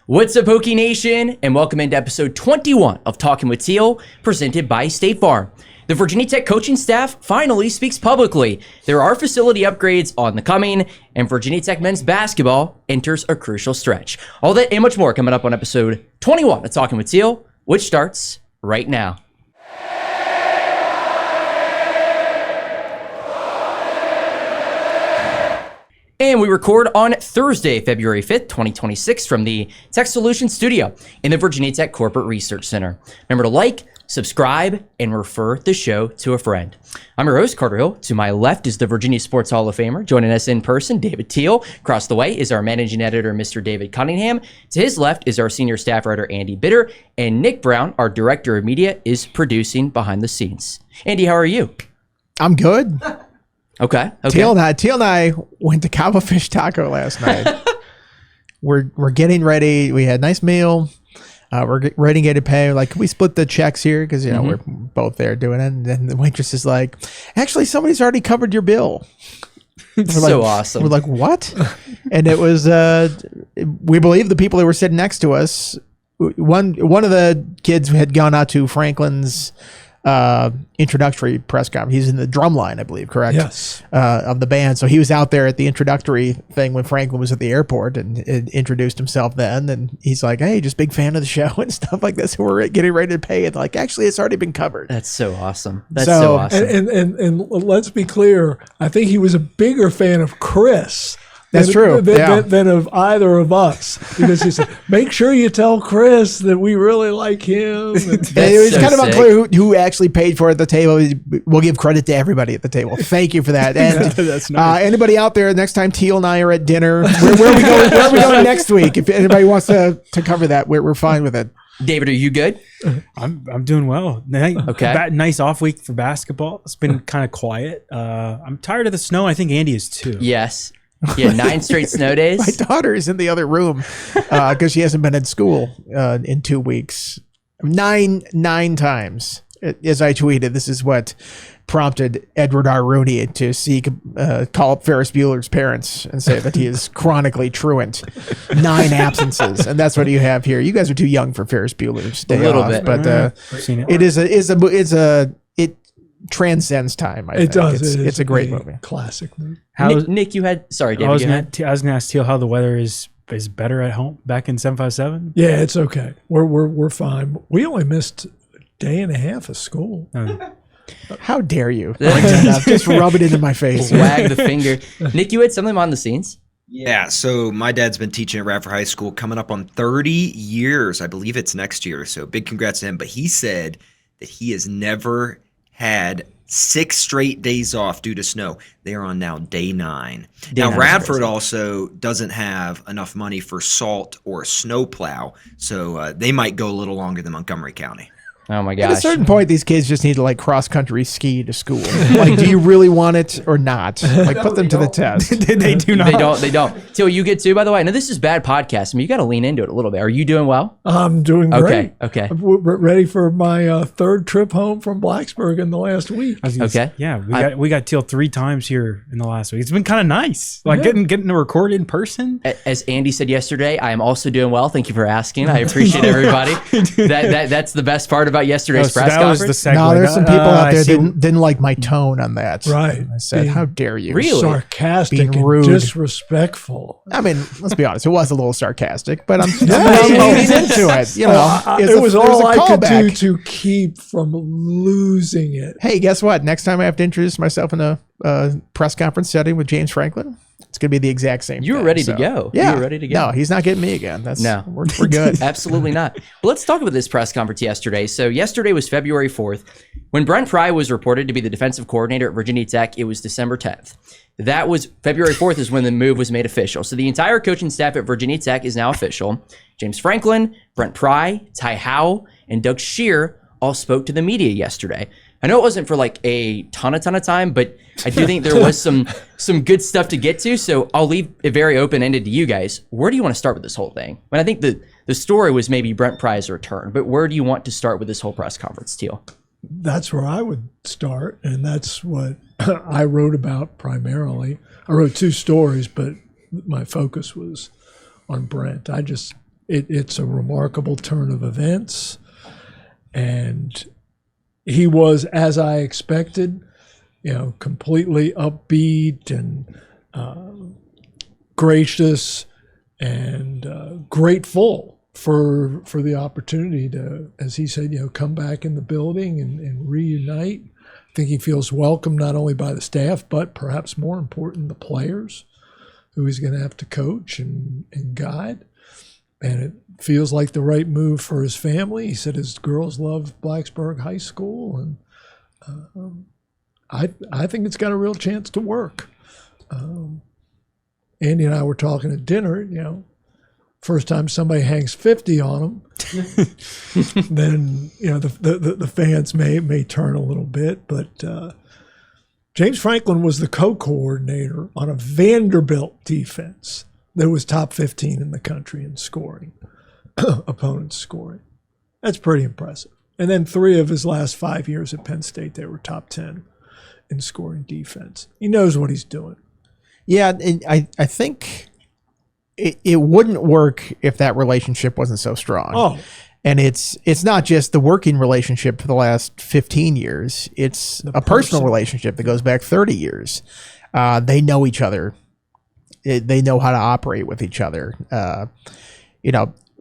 What's up, Hokie Nation, and welcome into episode 21 of Talking with Teel, presented by State Farm. The Virginia Tech coaching staff finally speaks publicly. There are facility upgrades on the coming, and Virginia Tech men's basketball enters a crucial stretch. All that and much more coming up on episode 21 of Talking with Teel, which starts right now. And we record on Thursday, February 5th, 2026 from the Tech Solutions Studio in the Virginia Tech Corporate Research Center. Remember to like, subscribe, and refer the show to a friend. I'm your host, Carter Hill. To my left is the Virginia Sports Hall of Famer. Joining us in person, David Teel. Across the way is our managing editor, Mr. David Cunningham. To his left is our senior staff writer, Andy Bitter. And Nick Brown, our director of media, is producing behind the scenes. Andy, how are you? I'm good. Okay. Teel and I went to Cabo Fish Taco last night. We're getting ready. We had a nice meal. We're ready to get paid. Like, can we split the checks here? Because, you know, we're both there doing it. And then the waitress is like, actually, somebody's already covered your bill. So awesome. We're like, what? And it was, we believe the people that were sitting next to us, one of the kids had gone out to Franklin's introductory press conference. He's in the drum line, I believe, correct? Yes. Of the band. So he was out there at the introductory thing when Franklin was at the airport and introduced himself then. And he's like, hey, just big fan of the show and stuff like this. We're getting ready to pay it. Like, actually, it's already been covered. That's so awesome. That's so awesome. And let's be clear. I think he was a bigger fan of Chris. That's true. Than of either of us, because he said, "Make sure you tell Chris that we really like him." It was so kind of unclear who actually paid for it at the table. We'll give credit to everybody at the table. Thank you for that. And that's nice. Anybody out there, next time Teel and I are at dinner, where are we going next week? If anybody wants to cover that, we're fine with it. David, are you good? I'm doing well. Okay. Nice off week for basketball. It's been kind of quiet. I'm tired of the snow. I think Andy is too. Yes. Yeah, 9 straight snow days. My daughter is in the other room because she hasn't been in school in 2 weeks. Nine times. As I tweeted, this is what prompted Edward R. Rooney to call up Ferris Bueller's parents and say that he is chronically truant. 9 absences, and that's what you have here. You guys are too young for Ferris Bueller's day little off, bit. but I've seen it. It transcends time. I It think. does. It's a great movie. Classic movie. Nick, you had... Sorry, David, I was you going had... to ask Teel how the weather is better at home back in 757. Yeah, it's okay. We're fine. We only missed a day and a half of school. How dare you? Just rub it into my face. Wag the finger. Nick, you had something behind the scenes? Yeah, so my dad's been teaching at Radford High School coming up on 30 years. I believe it's next year, so big congrats to him. But he said that he has never had 6 straight days off due to snow. They are on now day 9. Now, Radford also doesn't have enough money for salt or snow plow, so they might go a little longer than Montgomery County. Oh my At gosh. a certain point, these kids just need to like cross-country ski to school. Like, do you really want it or not? Like, put them to the test. They do not. They don't. Teel, you good too, by the way? I know this is bad podcasting, but you got to lean into it a little bit. Are you doing well? I'm doing great. Okay. We're ready for my third trip home from Blacksburg in the last week. Okay. Yeah, we got Teel 3 times here in the last week. It's been kind of nice. Like getting to record in person. As Andy said yesterday, I am also doing well. Thank you for asking. I appreciate everybody. That's the best part about yesterday's press that was conference. the segue. No, there's some people out there that didn't like my tone on that. Right. I said, how dare you? Really? Sarcastic Being rude. and disrespectful. I mean, let's be honest. It was a little sarcastic, but I'm leaning into it. You know, It was all I could do callback. to keep from losing it. Hey, guess what? Next time I have to introduce myself in a press conference setting with James Franklin, it's going to be the exact same You were thing. ready to go. Yeah. You were ready to go. No, he's not getting me again. We're good. Absolutely not. But let's talk about this press conference yesterday. So yesterday was February 4th. When Brent Pry was reported to be the defensive coordinator at Virginia Tech, it was December 10th. That was February 4th is when the move was made official. So the entire coaching staff at Virginia Tech is now official. James Franklin, Brent Pry, Ty Howell, and Doug Shear all spoke to the media yesterday. I know it wasn't for like a ton of time, but I do think there was some good stuff to get to. So I'll leave it very open-ended to you guys. Where do you want to start with this whole thing? I think the story was maybe Brent Pry's return, but where do you want to start with this whole press conference, Teel? That's where I would start, and that's what I wrote about primarily. I wrote 2 stories, but my focus was on Brent. I just it's a remarkable turn of events, and he was, as I expected, completely upbeat and gracious and grateful for the opportunity to, as he said, come back in the building and reunite. I think he feels welcome not only by the staff, but perhaps more important, the players who he's going to have to coach and guide. And it feels like the right move for his family. He said his girls love Blacksburg High School, and I think it's got a real chance to work. Andy and I were talking at dinner, first time somebody hangs 50 on him, then, the fans may turn a little bit. But James Franklin was the co-coordinator on a Vanderbilt defense that was top 15 in the country in scoring, opponents scoring. That's pretty impressive. And then 3 of his last 5 years at Penn State, they were top 10 in scoring defense. He knows what he's doing. Yeah, and I think it wouldn't work if that relationship wasn't so strong. Oh. And it's not just the working relationship for the last 15 years. It's a personal relationship that goes back 30 years. They know each other. They know how to operate with each other.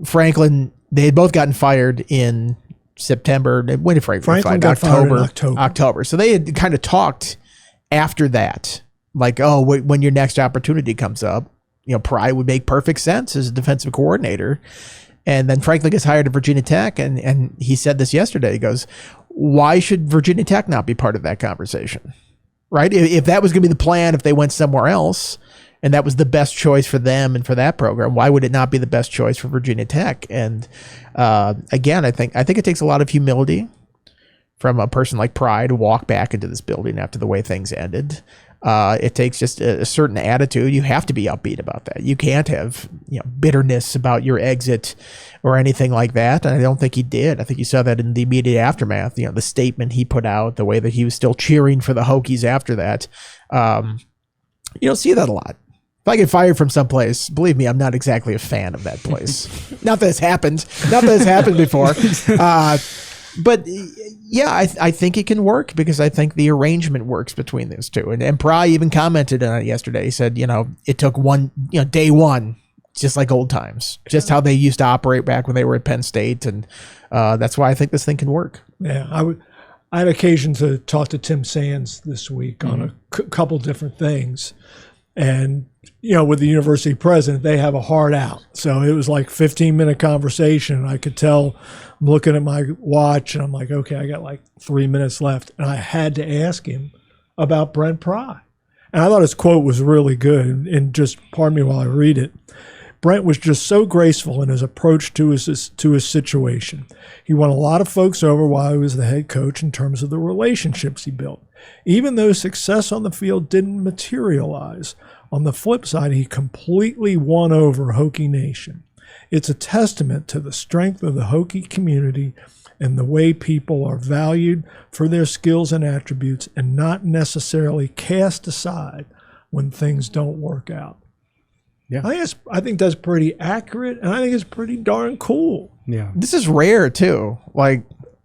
Franklin, they had both gotten fired in September. When did Franklin got fired? October. So they had kind of talked after that, like, when your next opportunity comes up, Pry would make perfect sense as a defensive coordinator. And then Franklin gets hired at Virginia Tech, and he said this yesterday. He goes, why should Virginia Tech not be part of that conversation? Right? If that was going to be the plan, if they went somewhere else, and that was the best choice for them and for that program, why would it not be the best choice for Virginia Tech? And again, I think it takes a lot of humility from a person like Pry to walk back into this building after the way things ended. It takes just a certain attitude. You have to be upbeat about that. You can't have bitterness about your exit or anything like that. And I don't think he did. I think you saw that in the immediate aftermath. The statement he put out, the way that he was still cheering for the Hokies after that. You don't see that a lot. If I get fired from someplace, believe me, I'm not exactly a fan of that place. Not that it's happened. Not that it's happened before. But yeah, I think it can work because I think the arrangement works between those two. And Pry even commented on it yesterday. He said, it took day one, just like old times, just how they used to operate back when they were at Penn State. And that's why I think this thing can work. Yeah, I had occasion to talk to Tim Sands this week on a couple different things. And, with the university president, they have a hard out. So it was like 15-minute conversation. I could tell, I'm looking at my watch, and I'm like, okay, I got like 3 minutes left. And I had to ask him about Brent Pry. And I thought his quote was really good. And just pardon me while I read it. Brent was just so graceful in his approach to his situation. He won a lot of folks over while he was the head coach in terms of the relationships he built. Even though success on the field didn't materialize, on the flip side, he completely won over Hokie Nation. It's a testament to the strength of the Hokie community and the way people are valued for their skills and attributes and not necessarily cast aside when things don't work out. Yeah, I think that's pretty accurate, and I think it's pretty darn cool. Yeah, this is rare too.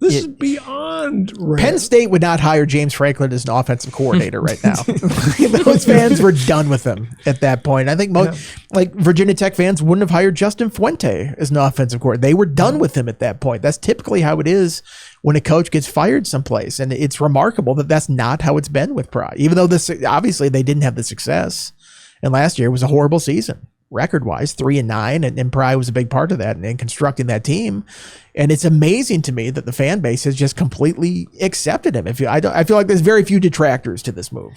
This is beyond rare. Penn State would not hire James Franklin as an offensive coordinator right now. Those fans were done with him at that point. I think most, Virginia Tech fans wouldn't have hired Justin Fuente as an offensive coordinator. They were done with him at that point. That's typically how it is when a coach gets fired someplace. And it's remarkable that that's not how it's been with Pry. Even though obviously they didn't have the success. And last year was a horrible season, record-wise, 3-9, and Pry was a big part of that and in constructing that team. And it's amazing to me that the fan base has just completely accepted him. I feel like there's very few detractors to this move.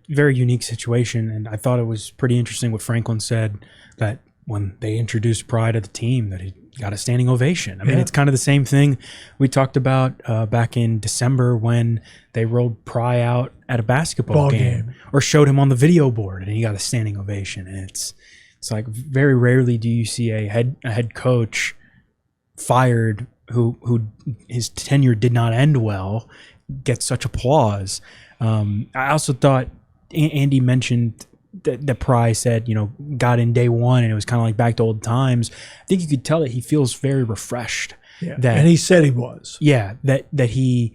Very unique situation, and I thought it was pretty interesting what Franklin said, that when they introduced Pry to the team, that he got a standing ovation. I mean, it's kind of the same thing we talked about back in December when they rolled Pry out at a basketball game or showed him on the video board, and he got a standing ovation. And it's like very rarely do you see a head coach fired who his tenure did not end well get such applause. I also thought Andy mentioned that Pry said, got in day one and it was kind of like back to old times. I think you could tell that he feels very refreshed. Yeah. That, and he said he was. Yeah, that he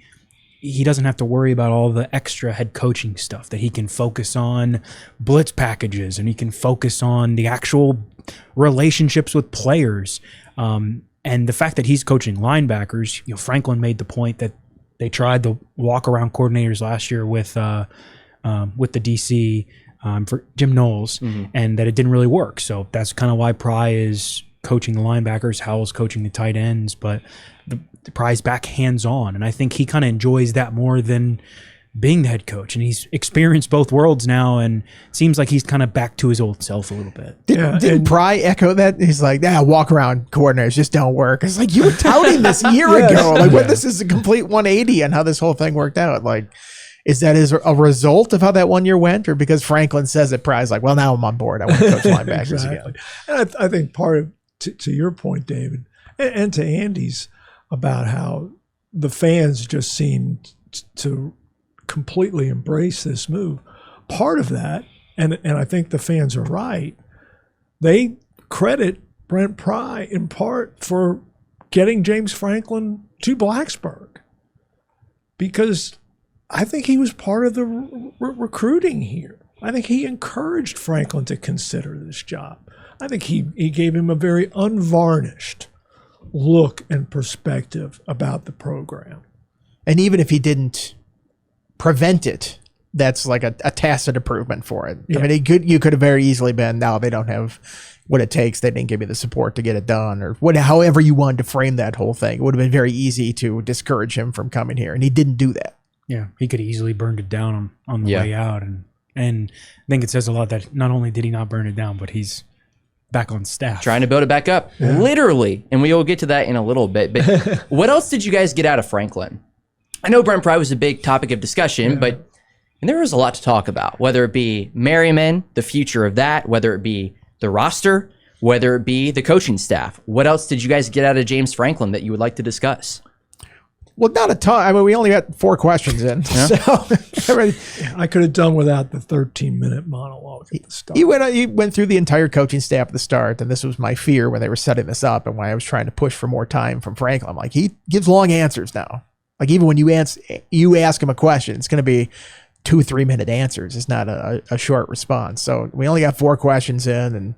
doesn't have to worry about all the extra head coaching stuff, that he can focus on blitz packages and he can focus on the actual relationships with players. And the fact that he's coaching linebackers, Franklin made the point that they tried the walk around coordinators last year with the DC for Jim Knowles, and that it didn't really work. So that's kind of why Pry is coaching the linebackers, Howell's coaching the tight ends, but the Pry's back hands-on, and I think he kind of enjoys that more than being the head coach, and he's experienced both worlds now, and it seems like he's kind of back to his old self a little bit. Didn't Pry echo that? He's like, walk around coordinators just don't work. It's like, you were touting this a year ago. Like, what, this is a complete 180 on how this whole thing worked out. Like, is that as a result of how that 1 year went, or because Franklin says it, Pry's like, well, now I'm on board. I want to coach linebackers again. And I think part of, to your point, David, and to Andy's, about how the fans just seemed to completely embrace this move. Part of that, and I think the fans are right, they credit Brent Pry in part for getting James Franklin to Blacksburg, because I think he was part of the recruiting here. I think he encouraged Franklin to consider this job. I think he gave him a very unvarnished look and perspective about the program. And even if he didn't prevent it, that's like a tacit improvement for it. Yeah. I mean, you could have very easily been, no, they don't have what it takes. They didn't give you the support to get it done, or however you wanted to frame that whole thing. It would have been very easy to discourage him from coming here, and he didn't do that. Yeah, he could have easily burned it down on the way out. And I think it says a lot that not only did he not burn it down, but he's back on staff. Trying to build it back up, literally. And we will get to that in a little bit. But what else did you guys get out of Franklin? I know Brent Pry was a big topic of discussion, but there was a lot to talk about, whether it be Merriman, the future of that, whether it be the roster, whether it be the coaching staff. What else did you guys get out of James Franklin that you would like to discuss? Well, not a ton. I mean, we only got 4 questions in. Yeah. So I could have done without the 13-minute monologue at the start. He went through the entire coaching staff at the start, and this was my fear when they were setting this up and when I was trying to push for more time from Franklin. I'm like, he gives long answers now. Like, even when you ask him a question, it's going to be 2-3 minute answers. It's not a short response. So we only got 4 questions in, and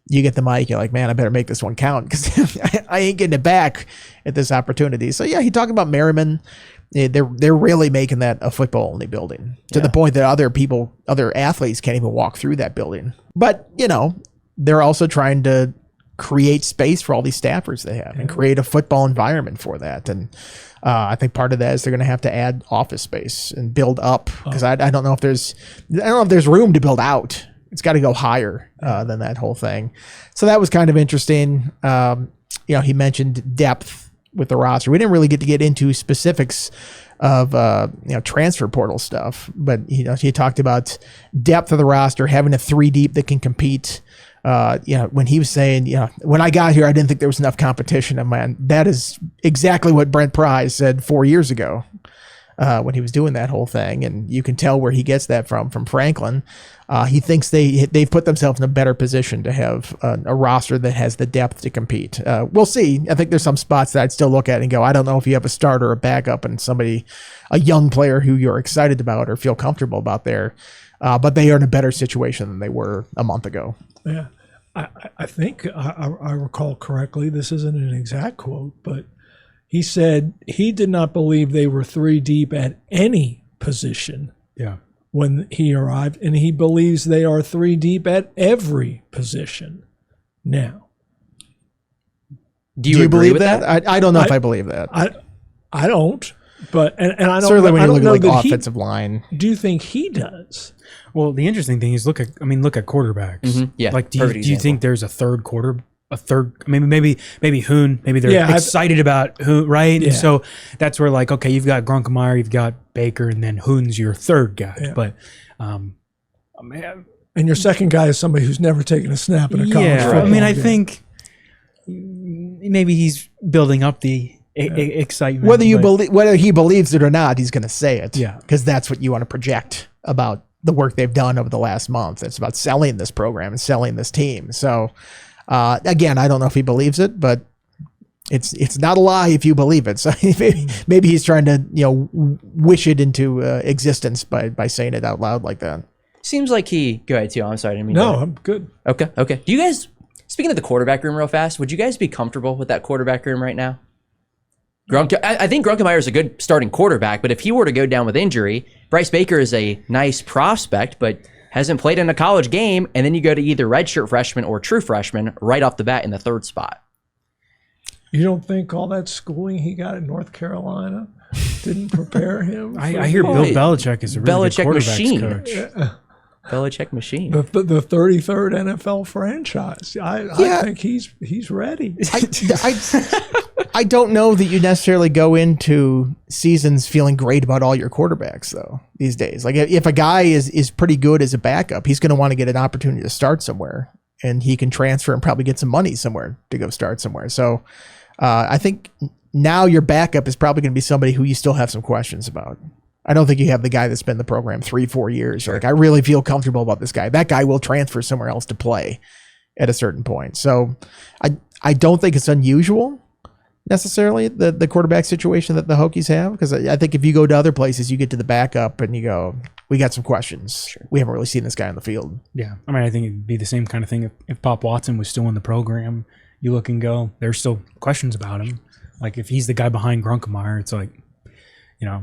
you get the mic, you're like, man, I better make this one count because I ain't getting it back at this opportunity. So yeah, he talked about Merriman. They're really making that a football only building to the point that other athletes can't even walk through that building. But they're also trying to create space for all these staffers they have and create a football environment for that. And I think part of that is they're going to have to add office space and build up, because I don't know if there's room to build out. It's got to go higher than that whole thing. So that was kind of interesting. He mentioned depth with the roster. We didn't really get into specifics of transfer portal stuff, but he talked about depth of the roster, having a 3 deep that can compete. When he was saying, when I got here, I didn't think there was enough competition. And man, that is exactly what Brent Pry said 4 years ago when he was doing that whole thing. And you can tell where he gets that from Franklin. He thinks they've put themselves in a better position to have a roster that has the depth to compete. We'll see. I think there's some spots that I'd still look at and go, I don't know if you have a starter or a backup and a young player who you're excited about or feel comfortable about there. But they are in a better situation than they were a month ago. Yeah. I think I recall correctly, this isn't an exact quote, but he said he did not believe they were 3 deep at any position when he arrived, and he believes they are 3 deep at every position now. Do you believe that? I don't know if I believe that. I don't, but and I don't certainly when I you don't look know at that offensive line. Do you think he does? Well, the interesting thing is look at quarterbacks. Mm-hmm. Yeah. Like, do you think there's a third? Maybe Hoon. Maybe they're excited about Hoon, right? Yeah. And so that's where, like, okay, you've got Gronkmeyer, you've got Baker, and then Hoon's your third guy. Yeah. But, and your second guy is somebody who's never taken a snap in a college football I mean, I game. think maybe he's building up the excitement. Whether he believes it or not, he's going to say it. Yeah, because that's what you want to project about the work they've done over the last month. It's about selling this program and selling this team. So again, I don't know if he believes it, but it's not a lie if you believe it. So maybe he's trying to wish it into existence by saying it out loud like that. Seems like go ahead, Teel. I'm sorry, I didn't mean No, to. I'm good. Okay. Do you guys, speaking of the quarterback room real fast, would you guys be comfortable with that quarterback room right now? I think Grunkemeyer is a good starting quarterback, but if he were to go down with injury, Bryce Baker is a nice prospect, but hasn't played in a college game, and then you go to either redshirt freshman or true freshman right off the bat in the third spot. You don't think all that schooling he got at North Carolina didn't prepare him? I hear Bill Belichick is a really good quarterbacks machine. coach. Belichick machine. The 33rd NFL franchise. I think he's ready. I don't know that you necessarily go into seasons feeling great about all your quarterbacks though these days. Like if a guy is pretty good as a backup, he's going to want to get an opportunity to start somewhere, and he can transfer and probably get some money somewhere to go start somewhere. So I think now your backup is probably going to be somebody who you still have some questions about. I don't think you have the guy that's been in the program 3-4 years. Sure. Like, I really feel comfortable about this guy. That guy will transfer somewhere else to play at a certain point. So I don't think it's unusual necessarily, the quarterback situation that the Hokies have, because I think if you go to other places, you get to the backup and you go, we got some questions. Sure. We haven't really seen this guy on the field. Yeah. I mean, I think it'd be the same kind of thing if Pop Watson was still in the program. You look and go, there's still questions about him. Like if he's the guy behind Grunkemeyer, it's like,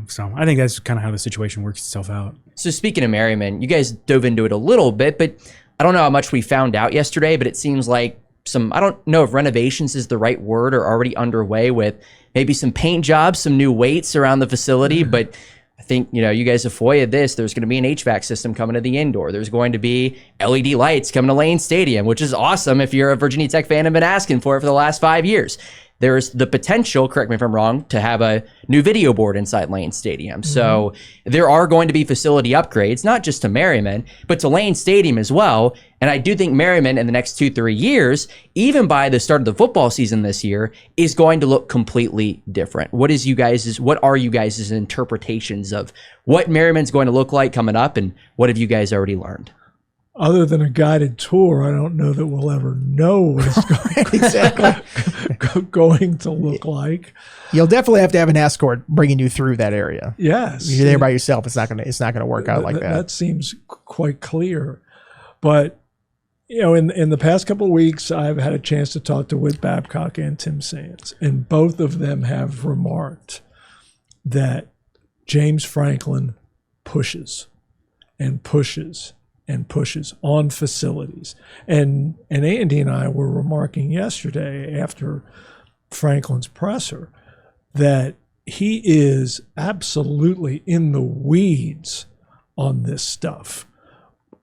so I think that's kind of how the situation works itself out. So speaking of Merriman, you guys dove into it a little bit, but I don't know how much we found out yesterday, but it seems like I don't know if renovations is the right word, are already underway with maybe some paint jobs, some new weights around the facility. But I think, you guys have FOIA'd this. There's going to be an HVAC system coming to the indoor. There's going to be LED lights coming to Lane Stadium, which is awesome if you're a Virginia Tech fan and been asking for it for the last 5 years. There's the potential, correct me if I'm wrong, to have a new video board inside Lane Stadium. So there are going to be facility upgrades, not just to Merriman, but to Lane Stadium as well. And I do think Merriman in the next 2-3 years, even by the start of the football season this year, is going to look completely different. What are you guys' interpretations of what Merriman's going to look like coming up, and what have you guys already learned? Other than a guided tour, I don't know that we'll ever know what it's going to look like. You'll definitely have to have an escort bringing you through that area. Yes, if you're there by yourself, it's not gonna work out like that. That seems quite clear. But in the past couple of weeks, I've had a chance to talk to Whit Babcock and Tim Sands, and both of them have remarked that James Franklin pushes and pushes and pushes on facilities. And Andy and I were remarking yesterday after Franklin's presser that he is absolutely in the weeds on this stuff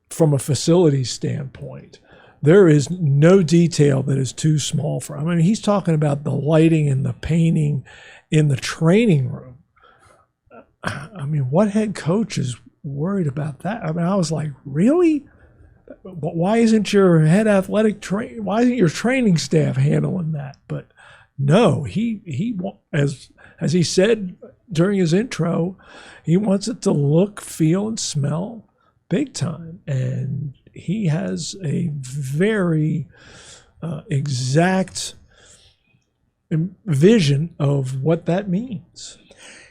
from a facility standpoint. There is no detail that is too small for him. I mean, he's talking about the lighting and the painting in the training room. I mean, what head coach is worried about that? I mean, I was like, really? Why isn't your head athletic why isn't your training staff handling that? But no, he as he said during his intro, he wants it to look, feel, and smell big time, and he has a very exact vision of what that means.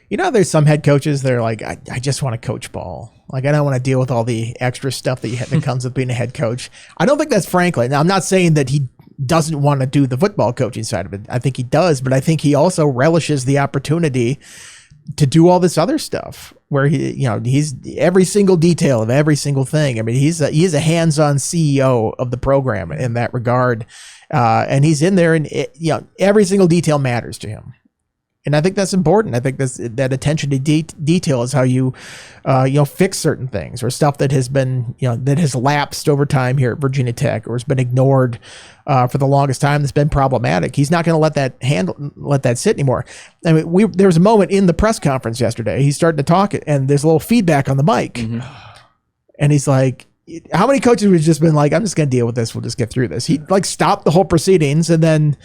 There's some head coaches that are like, I just want to coach ball. Like, I don't want to deal with all the extra stuff that comes with being a head coach. I don't think that's Franklin. Now, I'm not saying that he doesn't want to do the football coaching side of it. I think he does, but I think he also relishes the opportunity to do all this other stuff where he's every single detail of every single thing. I mean, he is a hands-on CEO of the program in that regard. And he's in there, and every single detail matters to him. And I think that's important. I think that attention to detail is how you fix certain things, or stuff that has been, that has lapsed over time here at Virginia Tech, or has been ignored for the longest time. That's been problematic. He's not going to let that sit anymore. I mean, there was a moment in the press conference yesterday. He's starting to talk, and there's a little feedback on the mic, and he's like, how many coaches would have just been like, I'm just going to deal with this. We'll just get through this. He stopped the whole proceedings and then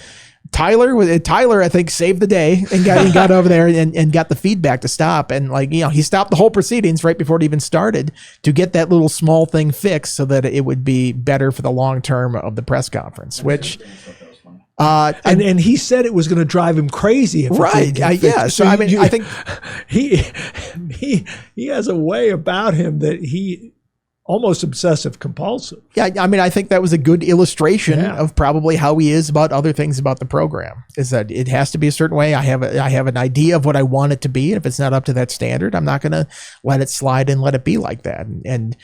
Tyler, I think, saved the day and got over there and got the feedback to stop. And he stopped the whole proceedings right before it even started to get that little small thing fixed so that it would be better for the long term of the press conference, which. And he said it was going to drive him crazy. If right. Yeah. So I mean, I think he has a way about him that he almost obsessive compulsive. Yeah. I mean, I think that was a good illustration of probably how he is about other things about the program, is that it has to be a certain way. I have an idea of what I want it to be. And if it's not up to that standard, I'm not going to let it slide and let it be like that. And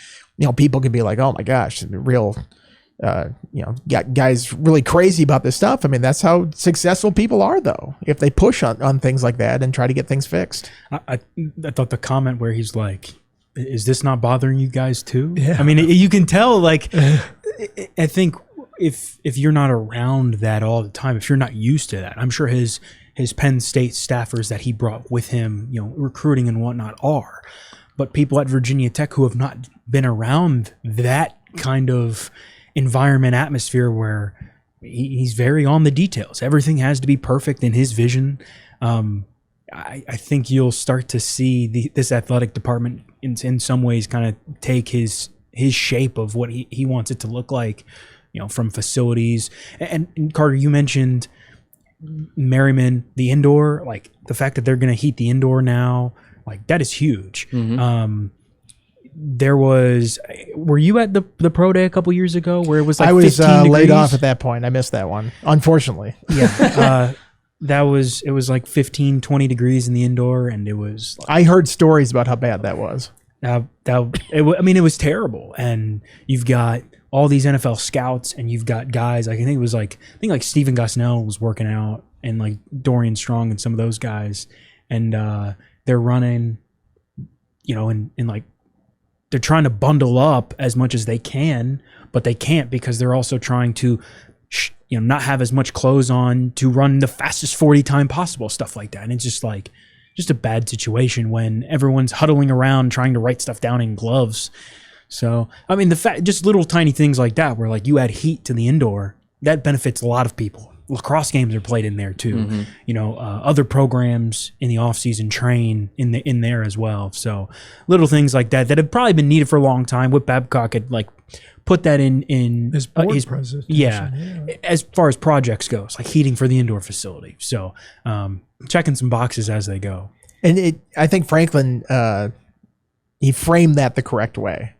people can be like, oh my gosh, real, guys really crazy about this stuff. I mean, that's how successful people are, though, if they push on things like that and try to get things fixed. I thought the comment where he's like, is this not bothering you guys too? Yeah. I mean, you can tell, like, I think if you're not around that all the time, if you're not used to that, I'm sure his Penn State staffers that he brought with him, recruiting and whatnot are, but people at Virginia Tech who have not been around that kind of environment, atmosphere where he's very on the details. Everything has to be perfect in his vision. I think you'll start to see this athletic department in some ways kind of take his shape of what he wants it to look like, from facilities. And Carter, you mentioned Merriman, the indoor, like the fact that they're going to heat the indoor now, like that is huge. Mm-hmm. Were you at the pro day a couple years ago where it was like I was 15 degrees? laid off at that point. I missed that one, unfortunately. Yeah. It was like 15, 20 degrees in the indoor, and it was like, I heard stories about how bad that was. It was terrible. And you've got all these NFL scouts, and you've got guys, I think like Stephen Gosnell was working out, and like Dorian Strong and some of those guys, and they're running, and like they're trying to bundle up as much as they can, but they can't because they're also trying to not have as much clothes on to run the fastest 40 time possible, stuff like that. And it's just a bad situation when everyone's huddling around trying to write stuff down in gloves. So, I mean, just little tiny things like that, where like you add heat to the indoor, that benefits a lot of people. Lacrosse games are played in there too. Mm-hmm. Other programs in the off season train in there as well. So little things like that have probably been needed for a long time. Whit Babcock had like put that in his board presentation. Yeah, as far as projects goes, like heating for the indoor facility. So checking some boxes as they go. And I think Franklin, he framed that the correct way.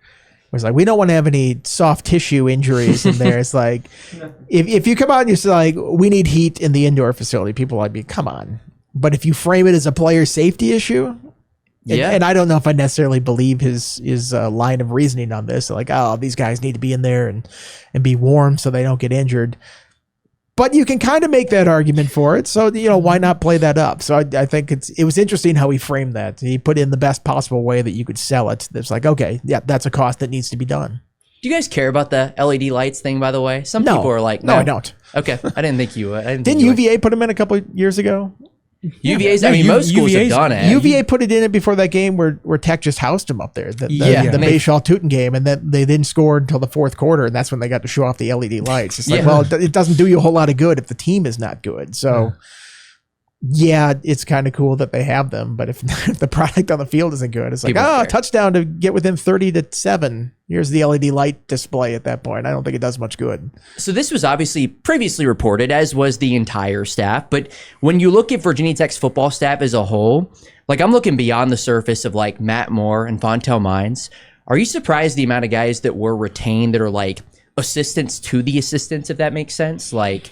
It was like, we don't want to have any soft tissue injuries in there. It's like, if you come out and you say like, we need heat in the indoor facility, people would be, come on. But if you frame it as a player safety issue, and I don't know if I necessarily believe his line of reasoning on this, like, oh, these guys need to be in there and be warm so they don't get injured. But you can kind of make that argument for it. So, why not play that up? So I think it was interesting how he framed that. He put in the best possible way that you could sell it. It's like, okay, yeah, that's a cost that needs to be done. Do you guys care about the LED lights thing, by the way? Some people are like, no, I don't. Okay. I didn't think you would. Didn't UVA put them in a couple of years ago? UVA's, I mean, most schools have done it. UVA put it in it before that game where Tech just housed them up there, the Bayshall-Tootin game, and then they didn't score until the fourth quarter, and that's when they got to show off the LED lights. It's like, well, it doesn't do you a whole lot of good if the team is not good. So, it's kind of cool that they have them, but if the product on the field isn't good, it's like, touchdown to get within 30-7. Here's the LED light display at that point. I don't think it does much good. So this was obviously previously reported, as was the entire staff. But when you look at Virginia Tech's football staff as a whole, like I'm looking beyond the surface of like Matt Moore and Fontel Mines. Are you surprised the amount of guys that were retained that are like assistants to the assistants, if that makes sense? Like,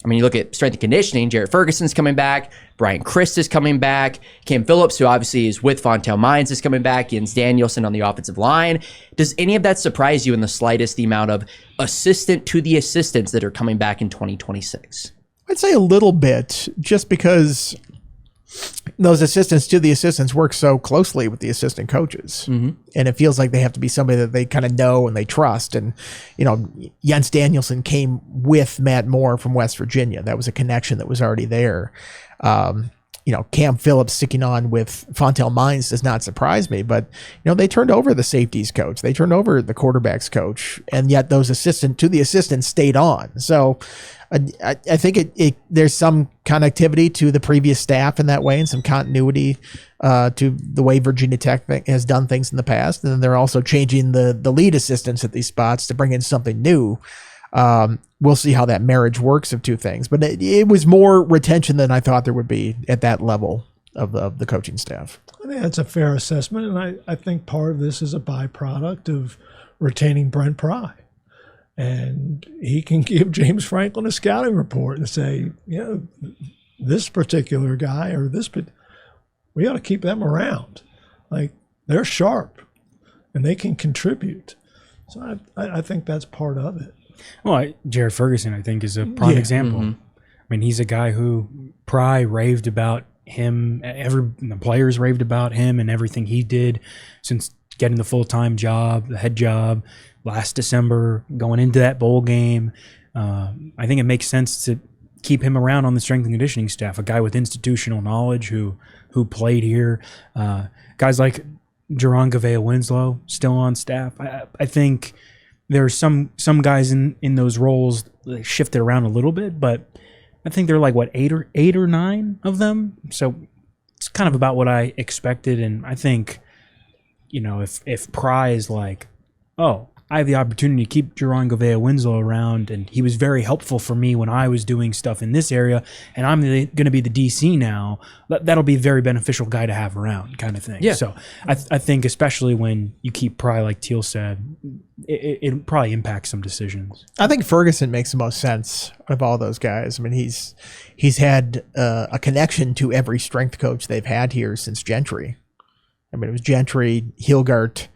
I mean, you look at strength and conditioning, Jarrett Ferguson's coming back, Brian Christ is coming back, Cam Phillips, who obviously is with Fontel Mines, is coming back, Jens Danielson on the offensive line. Does any of that surprise you in the slightest, the amount of assistant to the assistants that are coming back in 2026? I'd say a little bit, just because those assistants to the assistants work so closely with the assistant coaches. Mm-hmm. And it feels like they have to be somebody that they kind of know and they trust. And, Jens Danielson came with Matt Moore from West Virginia. That was a connection that was already there. Cam Phillips sticking on with Fontel Mines does not surprise me, but they turned over the safeties coach, they turned over the quarterbacks coach, and yet those assistants stayed on. So I think there's some connectivity to the previous staff in that way, and some continuity to the way Virginia Tech has done things in the past. And then they're also changing the lead assistants at these spots to bring in something new. We'll see how that marriage works of two things, but it was more retention than I thought there would be at that level of the coaching staff. I think that's a fair assessment, and I think part of this is a byproduct of retaining Brent Pry. And he can give James Franklin a scouting report and say, this particular guy or we ought to keep them around. Like, they're sharp and they can contribute. So I think that's part of it. Well, Jared Ferguson, I think, is a prime example. Mm-hmm. I mean, he's a guy who Pry raved about him. The players raved about him and everything he did since getting the full-time job, the head job last December, going into that bowl game. I think it makes sense to keep him around on the strength and conditioning staff, a guy with institutional knowledge who played here. Guys like Jerron Gavea-Winslow still on staff. I think there's some guys in those roles that shifted around a little bit, but I think there are like, what, eight or nine of them? So it's kind of about what I expected. And I think, if Pry is like, oh, I have the opportunity to keep Jerron Gavea-Winslow around, and he was very helpful for me when I was doing stuff in this area, and I'm going to be the DC now, that'll be a very beneficial guy to have around, kind of thing. Yeah. So I think especially when you keep Pry, like Teel said, it probably impacts some decisions. I think Ferguson makes the most sense of all those guys. I mean, he's had a connection to every strength coach they've had here since Gentry. I mean, it was Gentry, Hilgart,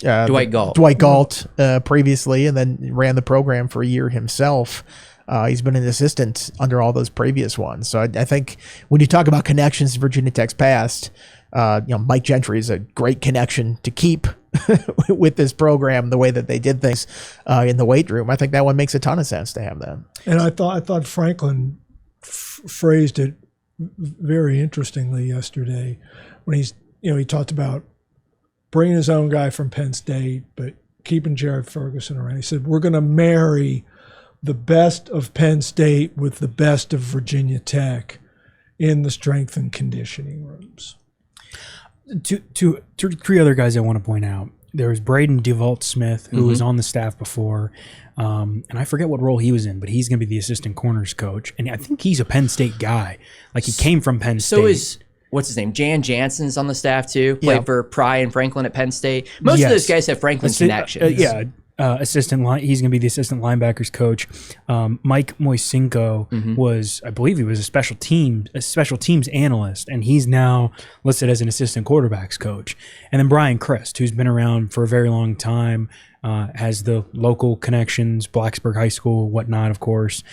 Dwight Galt previously, and then ran the program for a year himself. He's been an assistant under all those previous ones. So I think when you talk about connections to Virginia Tech's past, Mike Gentry is a great connection to keep with this program, the way that they did things in the weight room. I think that one makes a ton of sense to have that. And I thought Franklin phrased it very interestingly yesterday when he talked about bringing his own guy from Penn State, but keeping Jared Ferguson around. He said, we're going to marry the best of Penn State with the best of Virginia Tech in the strength and conditioning rooms. Three other guys I want to point out. There was Braden DeVault-Smith, who was on the staff before, and I forget what role he was in, but he's going to be the assistant corners coach, and I think he's a Penn State guy. Like, he came from Penn State. So is what's his name? Jan Jansen's on the staff too. Played for Pry and Franklin at Penn State. Most of those guys have Franklin connections. He's going to be the assistant linebackers coach. Mike Moisinko was, I believe, he was a special teams analyst, and he's now listed as an assistant quarterbacks coach. And then Brian Christ, who's been around for a very long time, has the local connections, Blacksburg High School, whatnot, of course.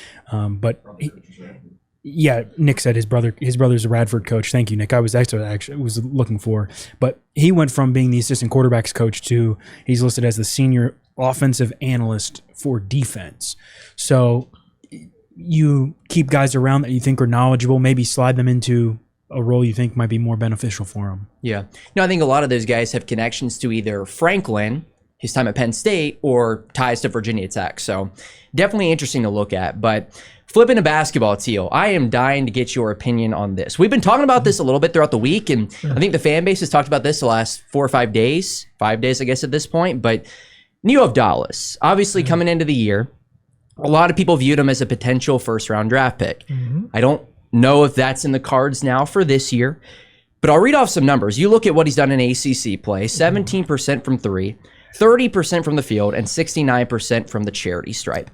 Nick said his brother's a Radford coach. Thank you, Nick. That's what I actually was looking for. But he went from being the assistant quarterbacks coach to he's listed as the senior offensive analyst for defense. So you keep guys around that you think are knowledgeable, maybe slide them into a role you think might be more beneficial for them. Yeah. No, I think a lot of those guys have connections to either Franklin, his time at Penn State, or ties to Virginia Tech. So definitely interesting to look at. But flipping to basketball, Teel, I am dying to get your opinion on this. We've been talking about this a little bit throughout the week, and I think the fan base has talked about this the last 4 or 5 days. 5 days, I guess, at this point. But Avdalas, obviously coming into the year, a lot of people viewed him as a potential first-round draft pick. I don't know if that's in the cards now for this year, but I'll read off some numbers. You look at what he's done in ACC play, 17% from three, 30% from the field, and 69% from the charity stripe.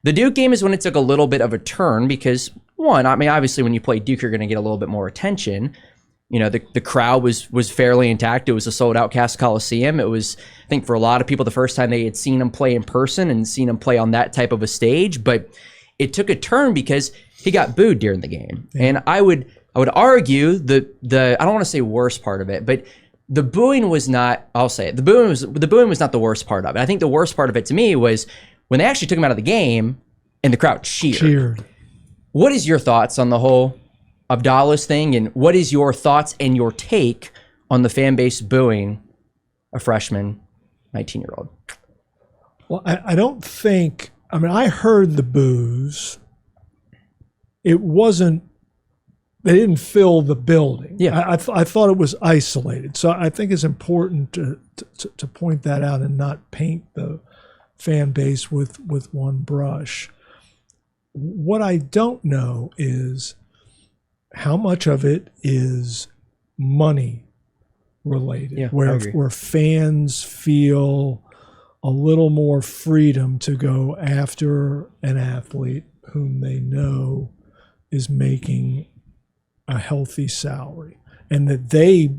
The Duke game is when it took a little bit of a turn because, one, I mean, obviously when you play Duke, you're going to get a little bit more attention. The crowd was fairly intact. It was a sold-out Cass Coliseum. It was, I think, for a lot of people, the first time they had seen him play in person and seen him play on that type of a stage. But it took a turn because he got booed during the game. Yeah. And I would argue the I don't want to say worst part of it, but the booing was not. I'll say it. The booing was not the worst part of it. I think the worst part of it to me was when they actually took him out of the game and the crowd cheered. What is your thoughts on the whole Avdalas thing, and what is your thoughts and your take on the fan base booing a freshman 19-year-old? Well, I don't think, I mean, I heard the boos. It wasn't, they didn't fill the building. Yeah. I thought it was isolated. So I think it's important to point that out and not paint the fan base with one brush. What I don't know is how much of it is money related, Yeah, I where agree. fans feel a little more freedom to go after an athlete whom they know is making a healthy salary, and that they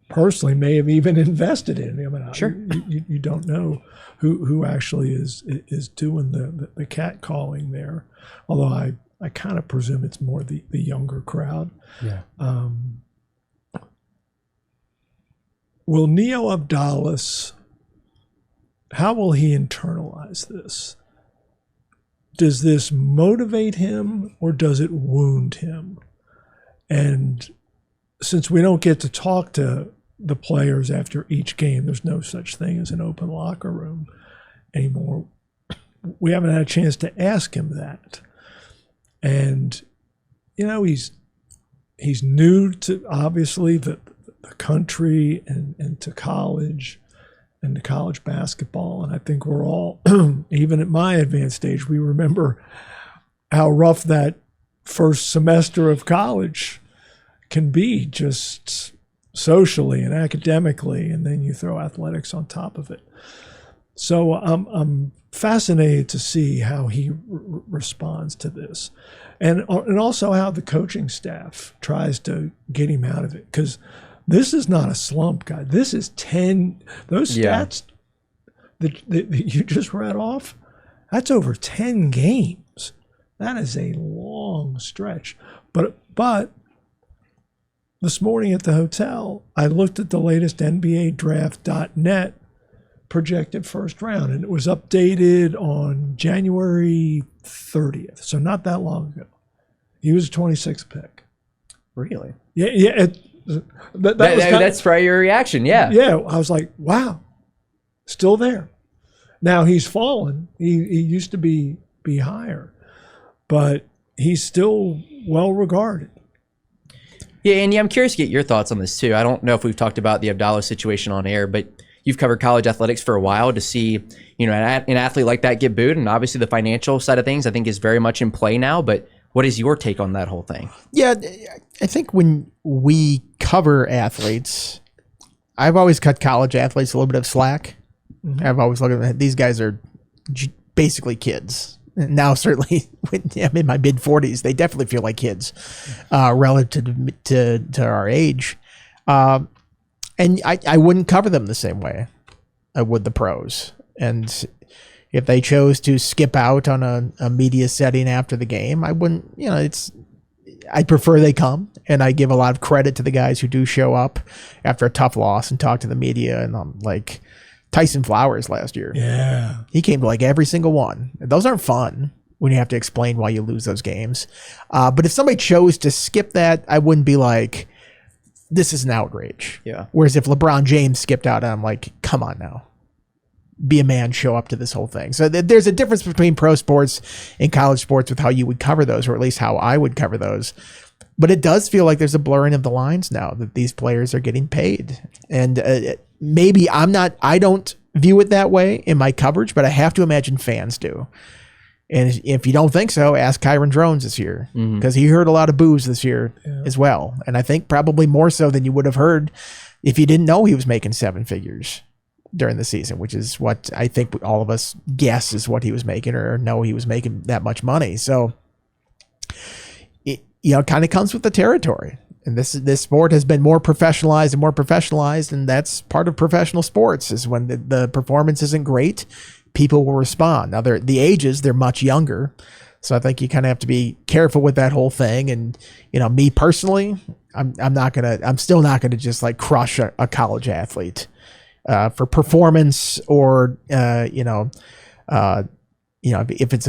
personally may have even invested in him. I mean, Sure. you don't know who actually is doing the catcalling there, although I kind of presume it's more the younger crowd. Yeah. Will Neo Avdalas, how will he internalize this? Does this motivate him or does it wound him? And since we don't get to talk to the players after each game, there's no such thing as an open locker room anymore. We haven't had a chance to ask him that. And, you know, he's new to, obviously, the country and to college and to college basketball. And I think we're all, even at my advanced age, we remember how rough that first semester of college can be, just socially and academically, and then you throw athletics on top of it. So I'm fascinated to see how he responds to this, and also how the coaching staff tries to get him out of it, because this is not a slump, guy. This is 10. Those stats that you just read off, that's over 10 games. That is a long stretch. But this morning at the hotel, I looked at the latest NBA Draft.net projected first round, and it was updated on January 30th, so not that long ago. He was a 26th pick. Really? Yeah. That's probably your reaction. Yeah. Yeah, I was like, wow, still there. Now he's fallen. He used to be higher, but he's still well regarded. Yeah, Andy, I'm curious to get your thoughts on this too. I don't know if we've talked about the Avdalas situation on air, but you've covered college athletics for a while. To see, an athlete like that get booed, and obviously the financial side of things, I think, is very much in play now. But what is your take on that whole thing? Yeah, I think when we cover athletes, I've always cut college athletes a little bit of slack. Mm-hmm. I've always looked at these guys are basically kids. Now, certainly, I'm in my mid-40s. They definitely feel like kids relative to our age. And I wouldn't cover them the same way I would the pros. And if they chose to skip out on a media setting after the game, I wouldn't, I prefer they come. And I give a lot of credit to the guys who do show up after a tough loss and talk to the media. And I'm like Tyson Flowers last year. Yeah. He came to like every single one. Those aren't fun when you have to explain why you lose those games. But if somebody chose to skip that, I wouldn't be like, this is an outrage. Yeah. Whereas if LeBron James skipped out, I'm like, come on now. Be a man, show up to this whole thing. So there's a difference between pro sports and college sports with how you would cover those, or at least how I would cover those. But it does feel like there's a blurring of the lines now that these players are getting paid. And maybe I don't view it that way in my coverage, but I have to imagine fans do. And if you don't think so, ask Kyron Drones this year, because he heard a lot of boos this year as well. And I think probably more so than you would have heard if you didn't know he was making seven figures during the season, which is what I think all of us guess is what he was making, or know he was making that much money. So it kind of comes with the territory. And this sport has been more professionalized, and that's part of professional sports, is when the performance isn't great, people will respond. Now the ages, they're much younger. So I think you kind of have to be careful with that whole thing. And, me personally, I'm still not going to just like crush a college athlete for performance, or, if it's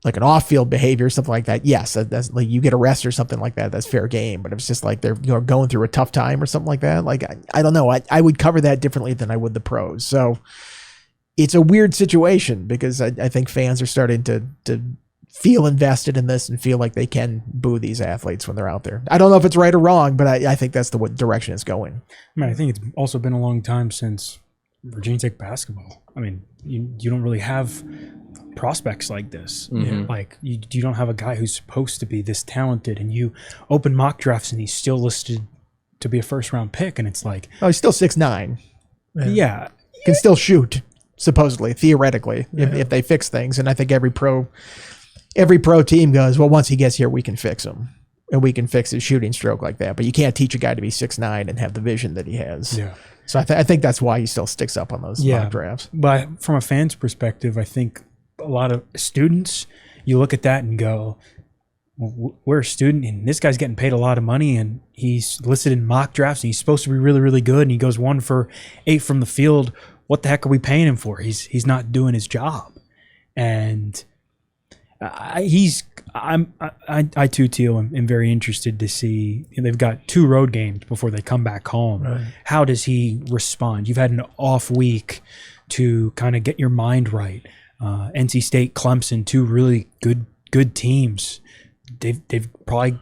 like an off-field behavior or something like that, yes, that's like you get arrested or something like that, that's fair game. But if it's just like they're going through a tough time or something like that, like I don't know, I would cover that differently than I would the pros. So it's a weird situation because I think fans are starting to feel invested in this and feel like they can boo these athletes when they're out there. I don't know if it's right or wrong, but I think that's the direction it's going. I mean, I think it's also been a long time since Virginia Tech basketball. I mean, you don't really have prospects like this. Like you don't have a guy who's supposed to be this talented, and you open mock drafts and he's still listed to be a first round pick, and it's like, oh, he's still 6'9". Yeah. Can still shoot, supposedly, theoretically, if they fix things. And I think every pro team goes, well, once he gets here, we can fix him. And we can fix his shooting stroke like that. But you can't teach a guy to be 6'9" and have the vision that he has. Yeah. So I think that's why he still sticks up on those mock drafts. But from a fan's perspective, I think a lot of students, you look at that and go, well, we're a student and this guy's getting paid a lot of money and he's listed in mock drafts and he's supposed to be really, really good and he goes 1 for 8 from the field. What the heck are we paying him for? He's not doing his job. And I too, Teel, am very interested to see. They've got 2 road games before they come back home. Right. How does he respond? You've had an off week to kind of get your mind right. NC State, Clemson, 2 really good teams. They've probably,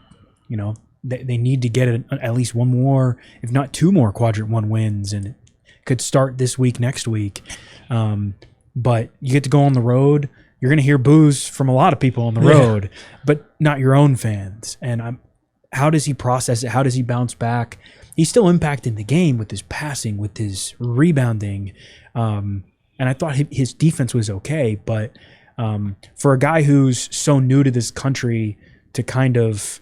they need to get at least 1 more, if not 2 more quadrant 1 wins, and it could start this week, next week. But you get to go on the road. You're going to hear boos from a lot of people on the road, but not your own fans. And how does he process it? How does he bounce back? He's still impacting the game with his passing, with his rebounding. And I thought his defense was okay, but for a guy who's so new to this country to kind of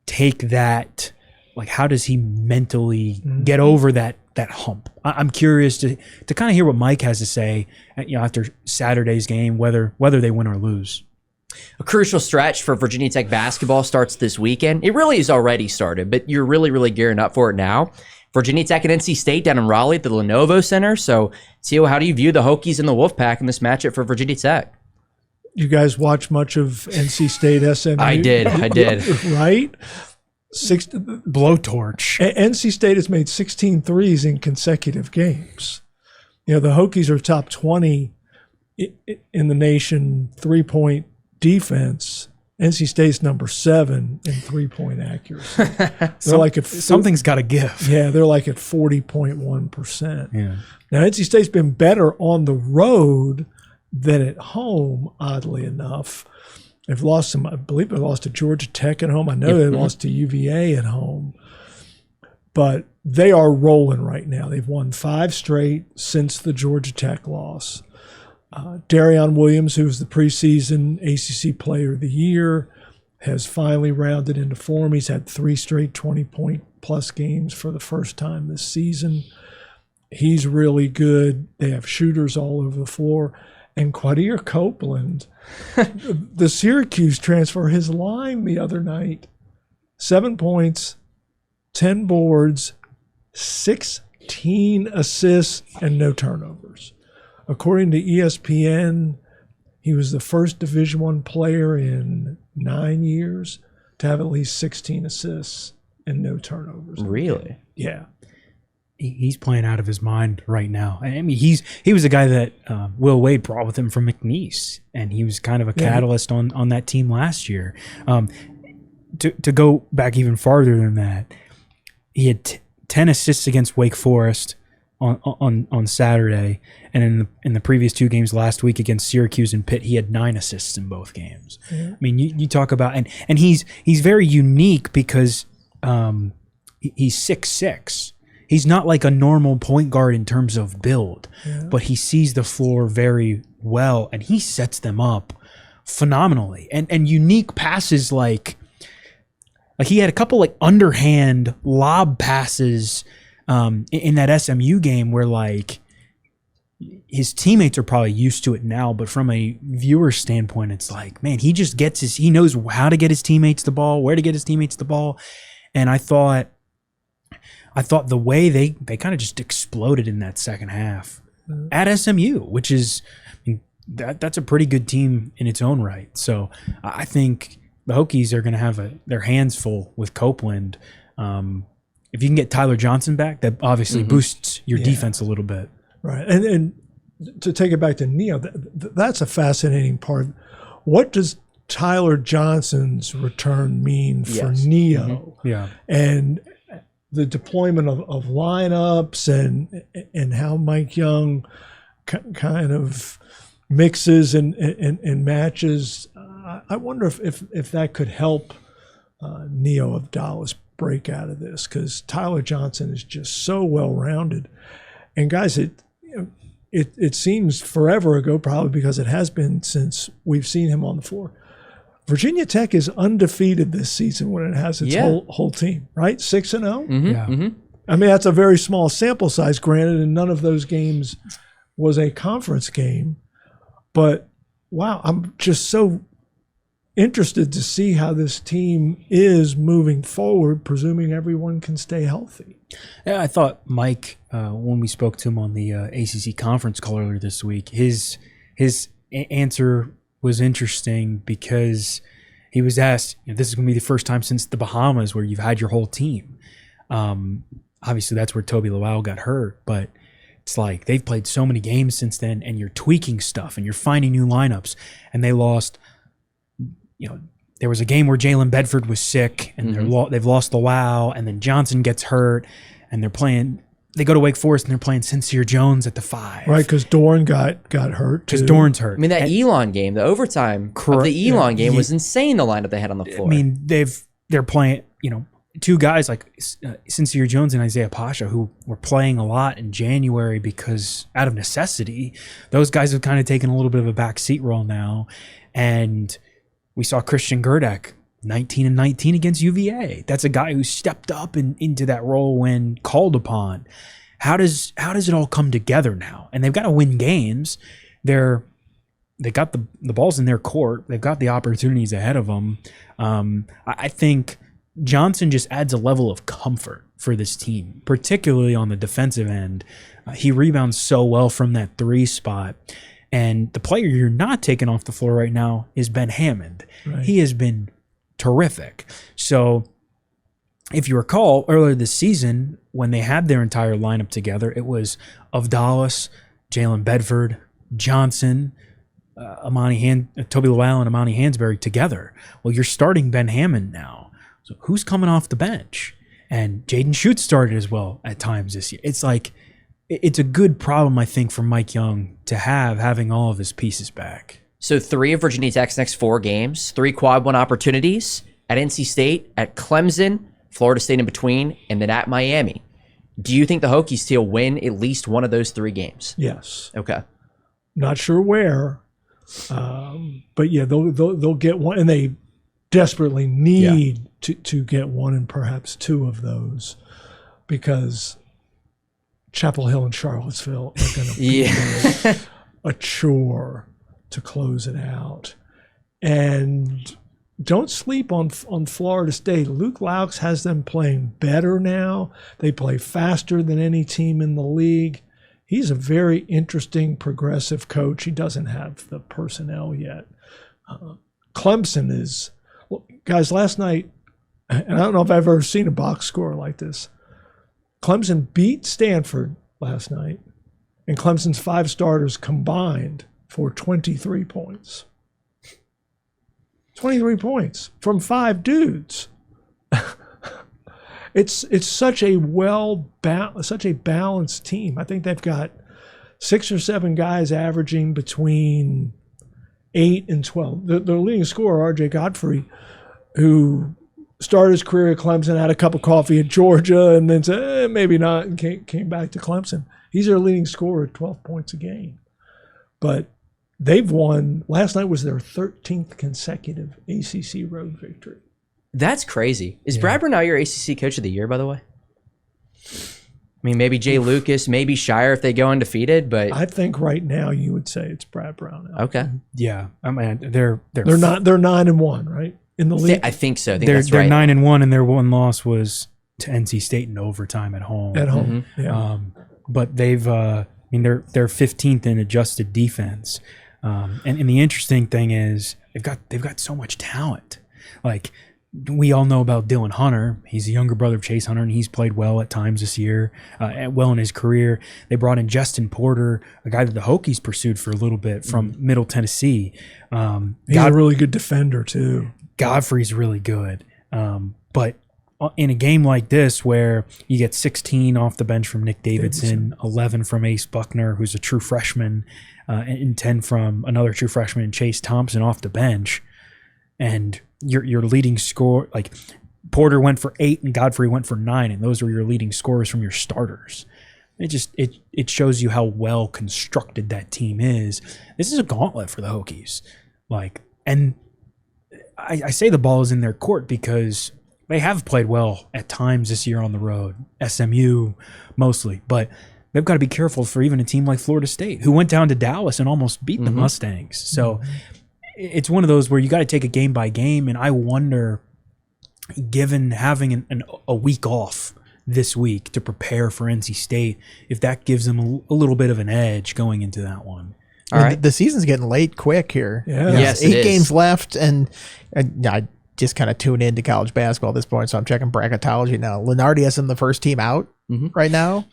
take that, like, how does he mentally get over that hump? I'm curious to kind of hear what Mike has to say, after Saturday's game, whether they win or lose. A crucial stretch for Virginia Tech basketball starts this weekend. It really has already started, but you're really, really gearing up for it now. Virginia Tech and NC State down in Raleigh at the Lenovo Center. So, Teel, how do you view the Hokies and the Wolfpack in this matchup for Virginia Tech? You guys watch much of NC State SMU? I did. Right? Blowtorch. NC State has made 16 threes in consecutive games. The Hokies are top 20 in the nation 3-point defense. NC State's number 7 in 3-point accuracy. They're something's got to give. Yeah, they're like at 40.1%. Yeah. Now NC State's been better on the road than at home, oddly enough. They've lost I believe they lost to Georgia Tech at home. I know they lost to UVA at home. But they are rolling right now. They've won 5 straight since the Georgia Tech loss. Darion Williams, who was the preseason ACC Player of the Year, has finally rounded into form. He's had 3 straight 20-point-plus games for the first time this season. He's really good. They have shooters all over the floor. And Quadir Copeland, the Syracuse transfer, his line the other night, 7 points, 10 boards, 16 assists, and no turnovers. According to ESPN, he was the first Division I player in 9 years to have at least 16 assists and no turnovers. Really? Yeah. He's playing out of his mind right now. I mean, he was a guy that Will Wade brought with him from McNeese, and he was kind of a catalyst on that team last year. To go back even farther than that, he had 10 assists against Wake Forest on Saturday, and in the previous 2 games last week against Syracuse and Pitt, he had 9 assists in both games. Yeah. I mean, you talk about and he's very unique because he's 6'6". He's not like a normal point guard in terms of build, but he sees the floor very well, and he sets them up phenomenally. And unique passes like he had a couple like underhand lob passes in that SMU game where like his teammates are probably used to it now, but from a viewer standpoint, it's like, man, he just he knows how to get his teammates the ball, where to get his teammates the ball. And I thought the way they kind of just exploded in that second half at SMU, which is, that's a pretty good team in its own right. So I think the Hokies are going to have their hands full with Copeland. If you can get Tyler Johnson back, that obviously boosts your defense a little bit. Right. And to take it back to Neo, that's a fascinating part. What does Tyler Johnson's return mean for Neo? Yeah. And the deployment of lineups and how Mike Young kind of mixes and matches. I wonder if that could help Neo Avdalas break out of this, because Tyler Johnson is just so well-rounded. And guys, it seems forever ago, probably because it has been since we've seen him on the floor. Virginia Tech is undefeated this season when it has its whole team, right? 6-0? Yeah. I mean, that's a very small sample size, granted, and none of those games was a conference game. But, wow, I'm just so interested to see how this team is moving forward, presuming everyone can stay healthy. Yeah, I thought Mike, when we spoke to him on the ACC conference call earlier this week, his answer was interesting because he was asked, this is going to be the first time since the Bahamas where you've had your whole team. Obviously, that's where Toby Lawal got hurt, but it's like they've played so many games since then, and you're tweaking stuff, and you're finding new lineups, and they lost. There was a game where Jalen Bedford was sick, and they've lost Lawal, and then Johnson gets hurt, and they go to Wake Forest, and they're playing Sincere Jones at the 5. Right, because Dorn got hurt, too. Because Dorn's hurt. I mean, that Elon game, the overtime of the Elon game was insane, the lineup they had on the floor. I mean, they're playing, two guys like Sincere Jones and Isaiah Pasha, who were playing a lot in January because out of necessity. Those guys have kind of taken a little bit of a backseat role now. And we saw Christian Gerdek, 19-19 against UVA. That's a guy who stepped up into that role when called upon. How does it all come together now? And they've got to win games. They got the balls in their court. They've got the opportunities ahead of them. I think Johnson just adds a level of comfort for this team, particularly on the defensive end. He rebounds so well from that 3 spot. And the player you're not taking off the floor right now is Ben Hammond. Right. He has been terrific. So if you recall, earlier this season, when they had their entire lineup together, it was Avdalas, Jalen Bedford, Johnson, Toby Lawal, and Amani Hansberry together. Well, you're starting Ben Hammond now. So who's coming off the bench? And Jaden Schutt started as well at times this year. It's like, it's a good problem, I think, for Mike Young to having all of his pieces back. So 3 of Virginia Tech's next 4 games, 3 quad 1 opportunities at NC State, at Clemson, Florida State in between, and then at Miami. Do you think the Hokies still win at least one of those 3 games? Yes. Okay. Not sure where, but yeah, they'll get one, and they desperately need to get one and perhaps 2 of those, because Chapel Hill and Charlottesville are going to be a chore to close it out. And don't sleep on Florida State. Luke Laux has them playing better now. They play faster than any team in the league. He's a very interesting, progressive coach. He doesn't have the personnel yet. Clemson is, guys, last night, and I don't know if I've ever seen a box score like this. Clemson beat Stanford last night, and Clemson's 5 starters combined for 23 points. 23 points from 5 dudes. It's such a such a balanced team. I think they've got 6 or 7 guys averaging between 8 and 12. Their leading scorer, R.J. Godfrey, who started his career at Clemson, had a cup of coffee at Georgia, and then said, maybe not, and came back to Clemson. He's their leading scorer at 12 points a game. But they've won. Last night was their 13th consecutive ACC road victory. That's crazy. Is Brad Brownell your ACC Coach of the Year, by the way? I mean, maybe Jay Lucas, maybe Shire if they go undefeated, but I think right now you would say it's Brad Brownell. Okay. Yeah, I mean they're 9-1, right? In the league, I think so. I think they're that's right. 9-1, and their one loss was to NC State in overtime at home. Yeah. But they've, they're 15th in adjusted defense. And the interesting thing is they've got so much talent. Like, we all know about Dylan Hunter. He's the younger brother of Chase Hunter, and he's played well at times this year, well in his career. They brought in Justin Porter, a guy that the Hokies pursued for a little bit from Middle Tennessee. He's a really good defender too. Godfrey's really good. But in a game like this where you get 16 off the bench from Nick Davidson, 11 from Ace Buckner, who's a true freshman, and 10 from another true freshman, Chase Thompson, off the bench, and your leading score, like Porter went for 8 and Godfrey went for 9, and those were your leading scorers from your starters. It shows you how well constructed that team is. This is a gauntlet for the Hokies. And I say the ball is in their court because they have played well at times this year on the road, SMU mostly, but they've got to be careful for even a team like Florida State, who went down to Dallas and almost beat the Mustangs. So it's one of those where you got to take a game by game, and I wonder, given having a week off this week to prepare for NC State, if that gives them a little bit of an edge going into that one. All right, the season's getting late quick here. Yeah. Yes, 8 games left, and I just kind of tune into college basketball at this point, so I'm checking bracketology now. Lenardi has the first team out right now.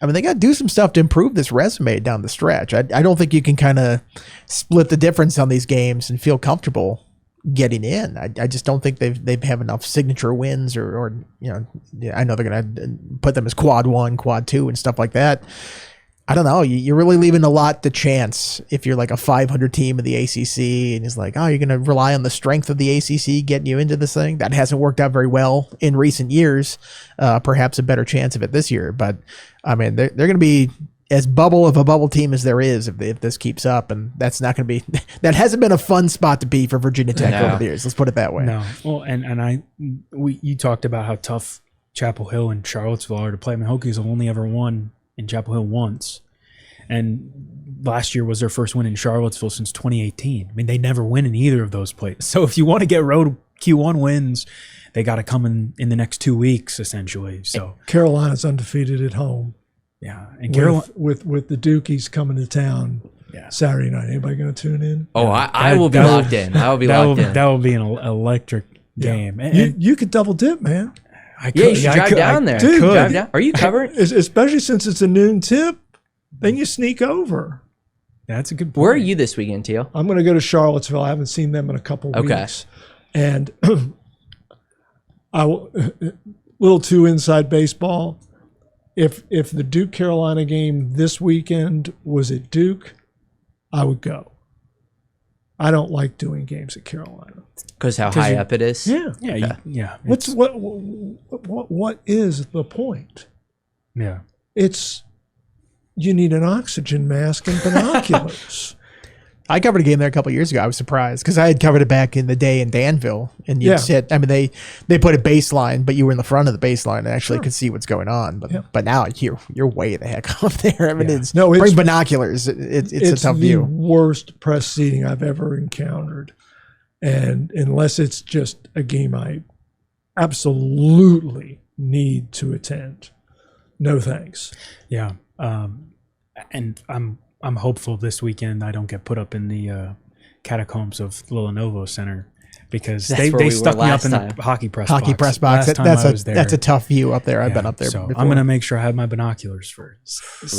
I mean, they got to do some stuff to improve this resume down the stretch. I don't think you can kind of split the difference on these games and feel comfortable getting in. I just don't think they have enough signature wins or I know they're going to put them as quad 1, quad 2 and stuff like that. I don't know. You're really leaving a lot to chance if you're like a 500 team in the ACC and it's like, oh, you're going to rely on the strength of the ACC getting you into this thing. That hasn't worked out very well in recent years. Perhaps a better chance of it this year. But, I mean, they're going to be as bubble of a bubble team as there is if this keeps up. And that's not going to be – that hasn't been a fun spot to be for Virginia Tech over the years. Let's put it that way. No. Well, you talked about how tough Chapel Hill and Charlottesville are to play. I mean, Hokies have only ever won in Chapel Hill once, and last year was their first win in Charlottesville since 2018. I mean, they never win in either of those places. So if you want to get road Q1 wins, they got to come in the next 2 weeks, essentially. So Carolina's undefeated at home. Yeah, and with the Dukies coming to town Saturday night. Anybody going to tune in? Oh, I will be locked in. I will be locked in. That will be an electric game. And you could double dip, man. You should drive down there. Dude, drive down. Are you covered? Especially since it's a noon tip, then you sneak over. That's a good point. Where are you this weekend, Teel? I'm going to go to Charlottesville. I haven't seen them in a couple weeks. And I will, little too inside baseball. If the Duke Carolina game this weekend was at Duke, I would go. I don't like doing games at Carolina Because how high up it is? Yeah. What is the point? Yeah. It's you need an oxygen mask and binoculars. I covered a game there a couple of years ago. I was surprised because I had covered it back in the day in Danville, and you'd sit. I mean, they put a baseline, but you were in the front of the baseline and actually could see what's going on. But now you're way the heck up there. I mean, bring binoculars. It's a tough view. It's the worst press seating I've ever encountered, and unless it's just a game I absolutely need to attend, no thanks. Yeah, and I'm hopeful this weekend I don't get put up in the catacombs of Lenovo Center because they stuck me up in the hockey press box. That's a tough view up there. I've been up there before. I'm going to make sure I have my binoculars for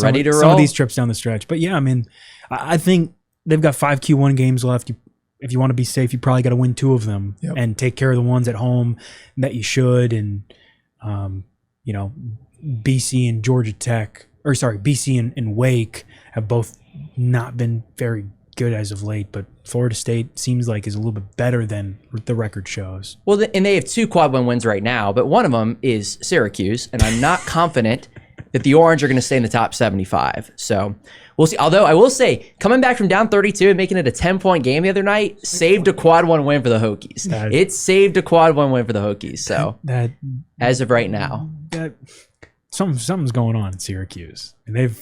ready to roll some of these trips down the stretch. But yeah, I mean, I think they've got 5 Q1 games left. If you want to be safe, you probably got to win 2 of them and take care of the ones at home that you should. And BC and Georgia Tech, or sorry, BC and Wake have both not been very good as of late, but Florida State seems like is a little bit better than the record shows. Well, and they have 2 quad 1 wins right now, but one of them is Syracuse, and I'm not confident that the Orange are going to stay in the top 75. So we'll see. Although I will say, coming back from down 32 and making it a 10-point game the other night saved a quad 1 win for the Hokies. It saved a quad 1 win for the Hokies. So as of right now, something's going on in Syracuse, and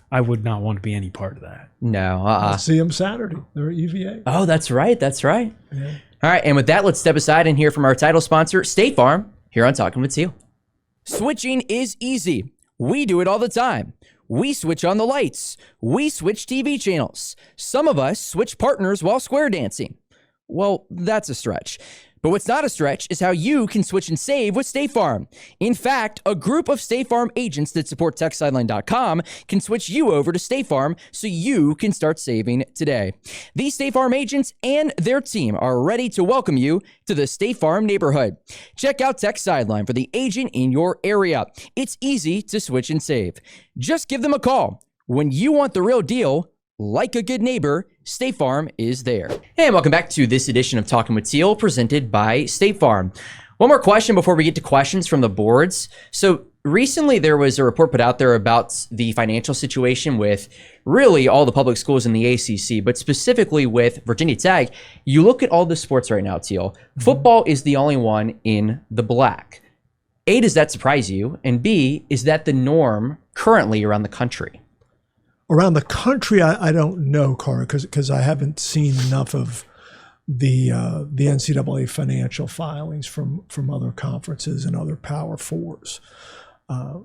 I would not want to be any part of that. No. I'll see them Saturday. They're at UVA. Oh, that's right. Yeah. All right, and with that, let's step aside and hear from our title sponsor, State Farm, here on Talking with Teel. Switching is easy. We do it all the time. We switch on the lights. We switch TV channels. Some of us switch partners while square dancing. Well, that's a stretch. But what's not a stretch is how you can switch and save with State Farm. In fact, a group of State Farm agents that support TechSideline.com can switch you over to State Farm so you can start saving today. These State Farm agents and their team are ready to welcome you to the State Farm neighborhood. Check out Tech Sideline for the agent in your area. It's easy to switch and save. Just give them a call. When you want the real deal, like a good neighbor, State Farm is there. And welcome back to this edition of Talking with Teel, presented by State Farm. One more question before we get to questions from the boards. So recently there was a report put out there about the financial situation with really all the public schools in the ACC, but specifically with Virginia Tech. You look at all the sports right now, Teel. Football is the only one in the black. A, does that surprise you? And B, is that the norm currently around the country? Around the country, I don't know, Cara, because I haven't seen enough of the NCAA financial filings from other conferences and other Power Fours.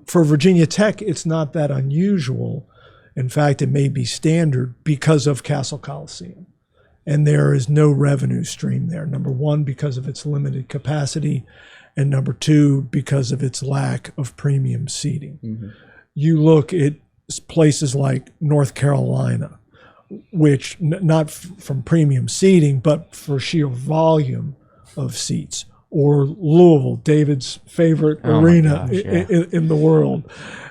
For Virginia Tech, it's not that unusual. In fact, it may be standard because of Castle Coliseum. And there is no revenue stream there. Number one, because of its limited capacity, and number two, because of its lack of premium seating. Mm-hmm. You look at places like North Carolina, which not from premium seating, but for sheer volume of seats, or Louisville, David's favorite arena in the world,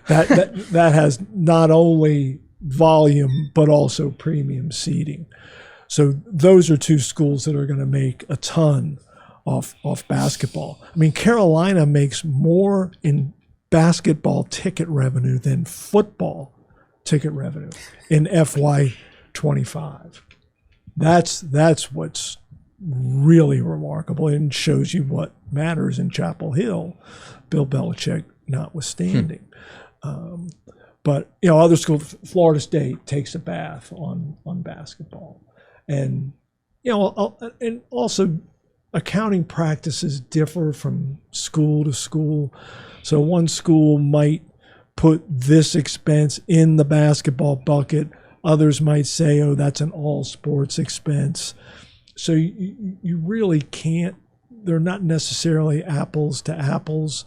that has not only volume but also premium seating. So those are two schools that are going to make a ton off basketball. I mean, Carolina makes more in basketball ticket revenue than football ticket revenue in FY25. That's what's really remarkable and shows you what matters in Chapel Hill, Bill Belichick notwithstanding. But other schools, Florida State takes a bath on basketball, and and also accounting practices differ from school to school. So one school might put this expense in the basketball bucket. Others might say, oh, that's an all sports expense. So you really can't, they're not necessarily apples to apples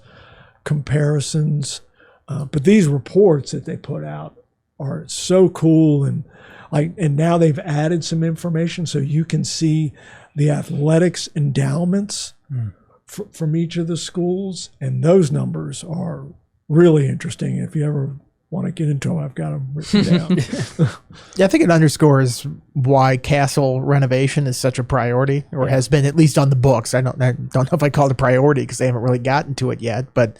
comparisons. But these reports that they put out are so cool. And now they've added some information so you can see the athletics endowments from each of the schools, and those numbers are really interesting. If you ever want to get into them, I've got them written down. Yeah, I think it underscores why castle renovation is such a priority, or has been, at least on the books. I don't know if I call it a priority because they haven't really gotten to it yet, but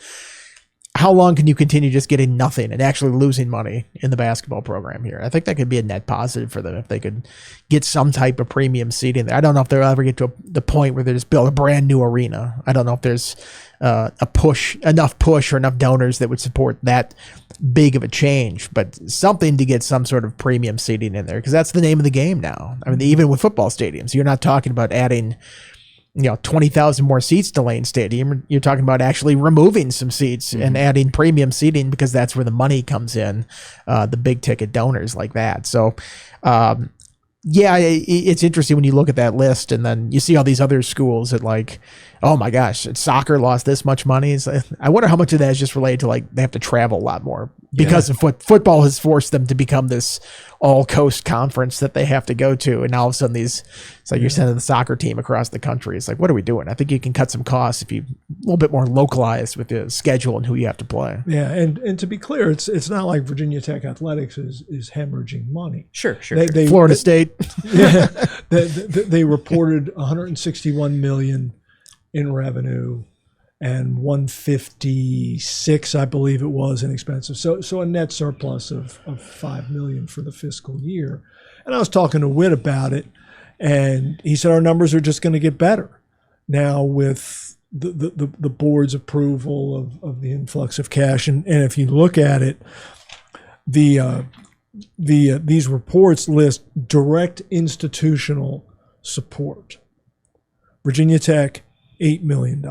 how long can you continue just getting nothing and actually losing money in the basketball program here? I think that could be a net positive for them if they could get some type of premium seating there. I don't know if they'll ever get to the point where they just build a brand new arena. I don't know if there's enough push or enough donors that would support that big of a change, but something to get some sort of premium seating in there, because that's the name of the game now. I mean, even with football stadiums, you're not talking about adding 20,000 more seats to Lane Stadium. You're talking about actually removing some seats and adding premium seating, because that's where the money comes in, the big ticket donors like that. So, it's interesting when you look at that list and then you see all these other schools that, like, oh my gosh, soccer lost this much money. I wonder how much of that is just related to, they have to travel a lot more because of football has forced them to become this all coast conference that they have to go to. And all of a sudden it's like you're sending the soccer team across the country. It's like, what are we doing? I think you can cut some costs if you a little bit more localized with the schedule and who you have to play. Yeah. And to be clear, it's not like Virginia Tech athletics is hemorrhaging money. Sure. Florida State. Yeah. They reported $161 million in revenue and 156, I believe it was, in expenses. So a net surplus of $5 million for the fiscal year. And I was talking to Witt about it, and he said our numbers are just going to get better now with the board's approval of the influx of cash. And if you look at it, these reports list direct institutional support. Virginia Tech, $8 million.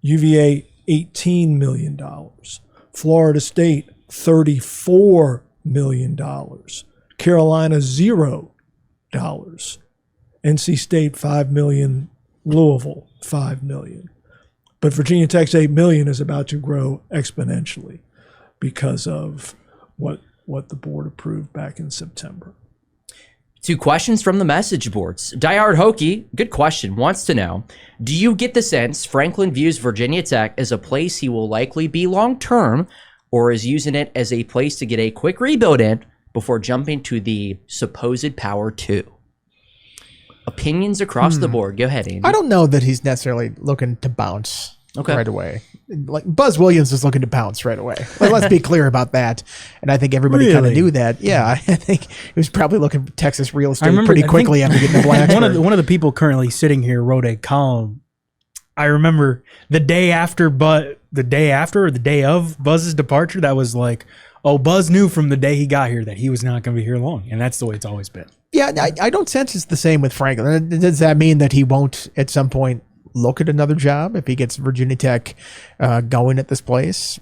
UVA, $18 million. Florida State, $34 million. Carolina, $0. NC State, $5 million. Louisville, $5 million. But Virginia Tech's $8 million is about to grow exponentially because of what the board approved back in September. 2 questions from the message boards. Diehard Hokie, good question, wants to know, do you get the sense Franklin views Virginia Tech as a place he will likely be long-term, or is using it as a place to get a quick rebuild in before jumping to the supposed Power 2? Opinions across the board. Go ahead, Andy. I don't know that he's necessarily looking to bounce right away. Like Buzz Williams is looking to bounce right away. Let's be clear about that. And I think everybody kind of knew that. Yeah, I think he was probably looking for Texas real estate pretty quickly after getting the Blacksburg. One of the people currently sitting here wrote a column. I remember the day after or the day of Buzz's departure, that was like, oh, Buzz knew from the day he got here that he was not going to be here long. And that's the way it's always been. Yeah, I don't sense it's the same with Franklin. Does that mean that he won't at some point look at another job if he gets Virginia Tech going at this place?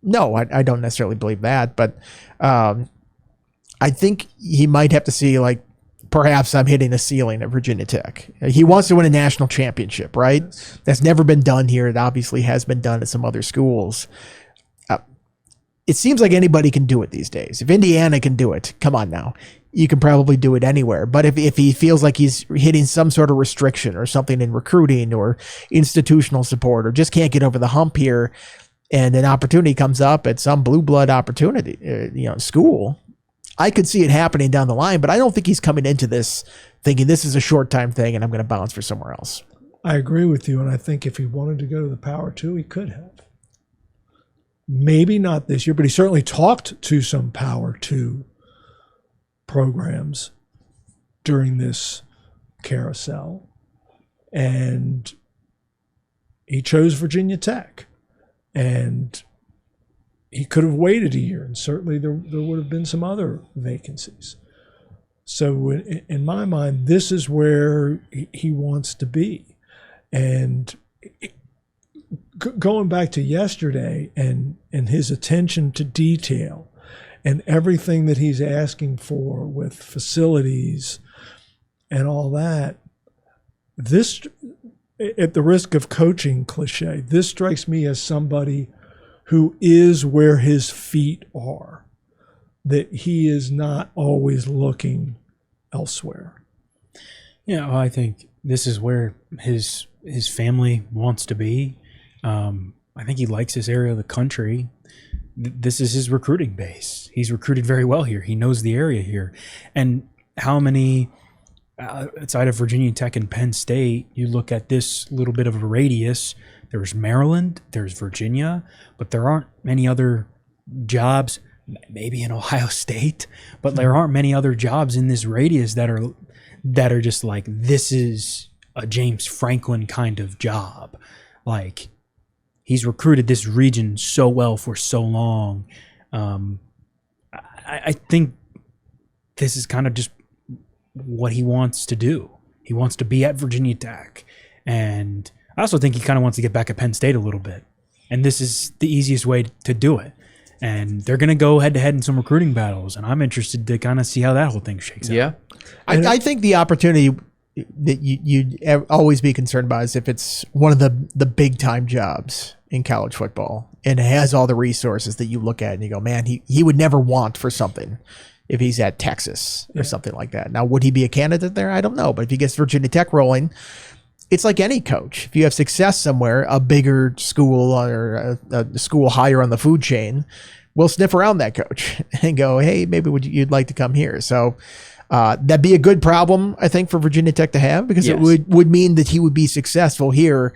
No, I don't necessarily believe that. But I think he might have to see, like, perhaps I'm hitting a ceiling at Virginia Tech. He wants to win a national championship, right? That's never been done here. It obviously has been done at some other schools. It seems like anybody can do it these days. If Indiana can do it, come on now. You can probably do it anywhere. But if he feels like he's hitting some sort of restriction or something in recruiting or institutional support, or just can't get over the hump here, and an opportunity comes up at some blue blood opportunity, school, I could see it happening down the line. But I don't think he's coming into this thinking this is a short time thing and I'm going to bounce for somewhere else. I agree with you, and I think if he wanted to go to the Power 2, he could have. Maybe not this year, but he certainly talked to some Power 2 programs during this carousel, and he chose Virginia Tech. And he could have waited a year, and certainly there would have been some other vacancies. So in my mind, this is where he wants to be. And going back to yesterday and his attention to detail and everything that he's asking for with facilities and all that, this, at the risk of coaching cliche, this strikes me as somebody who is where his feet are, that he is not always looking elsewhere. Yeah, well, I think this is where his family wants to be. I think he likes this area of the country. This is his recruiting base. He's recruited very well here. He knows the area here. And how many, outside of Virginia Tech and Penn State, you look at this little bit of a radius, there's Maryland, there's Virginia, but there aren't many other jobs, maybe in Ohio State, but there aren't many other jobs in this radius that are just like, this is a James Franklin kind of job. Like, he's recruited this region so well for so long. I think this is kind of just what he wants to do. He wants to be at Virginia Tech. And I also think he kind of wants to get back at Penn State a little bit. And this is the easiest way to do it. And they're going to go head-to-head in some recruiting battles. And I'm interested to kind of see how that whole thing shakes out. Yeah. I think the opportunity that you'd always be concerned about is if it's one of the big-time jobs in college football and it has all the resources that you look at and you go, man, he would never want for something if he's at Texas or something like that. Now, would he be a candidate there? I don't know. But if he gets Virginia Tech rolling, it's like any coach. If you have success somewhere, a bigger school or a school higher on the food chain will sniff around that coach and go, hey, maybe you'd like to come here. So that'd be a good problem, I think, for Virginia Tech to have, because it would mean that he would be successful here.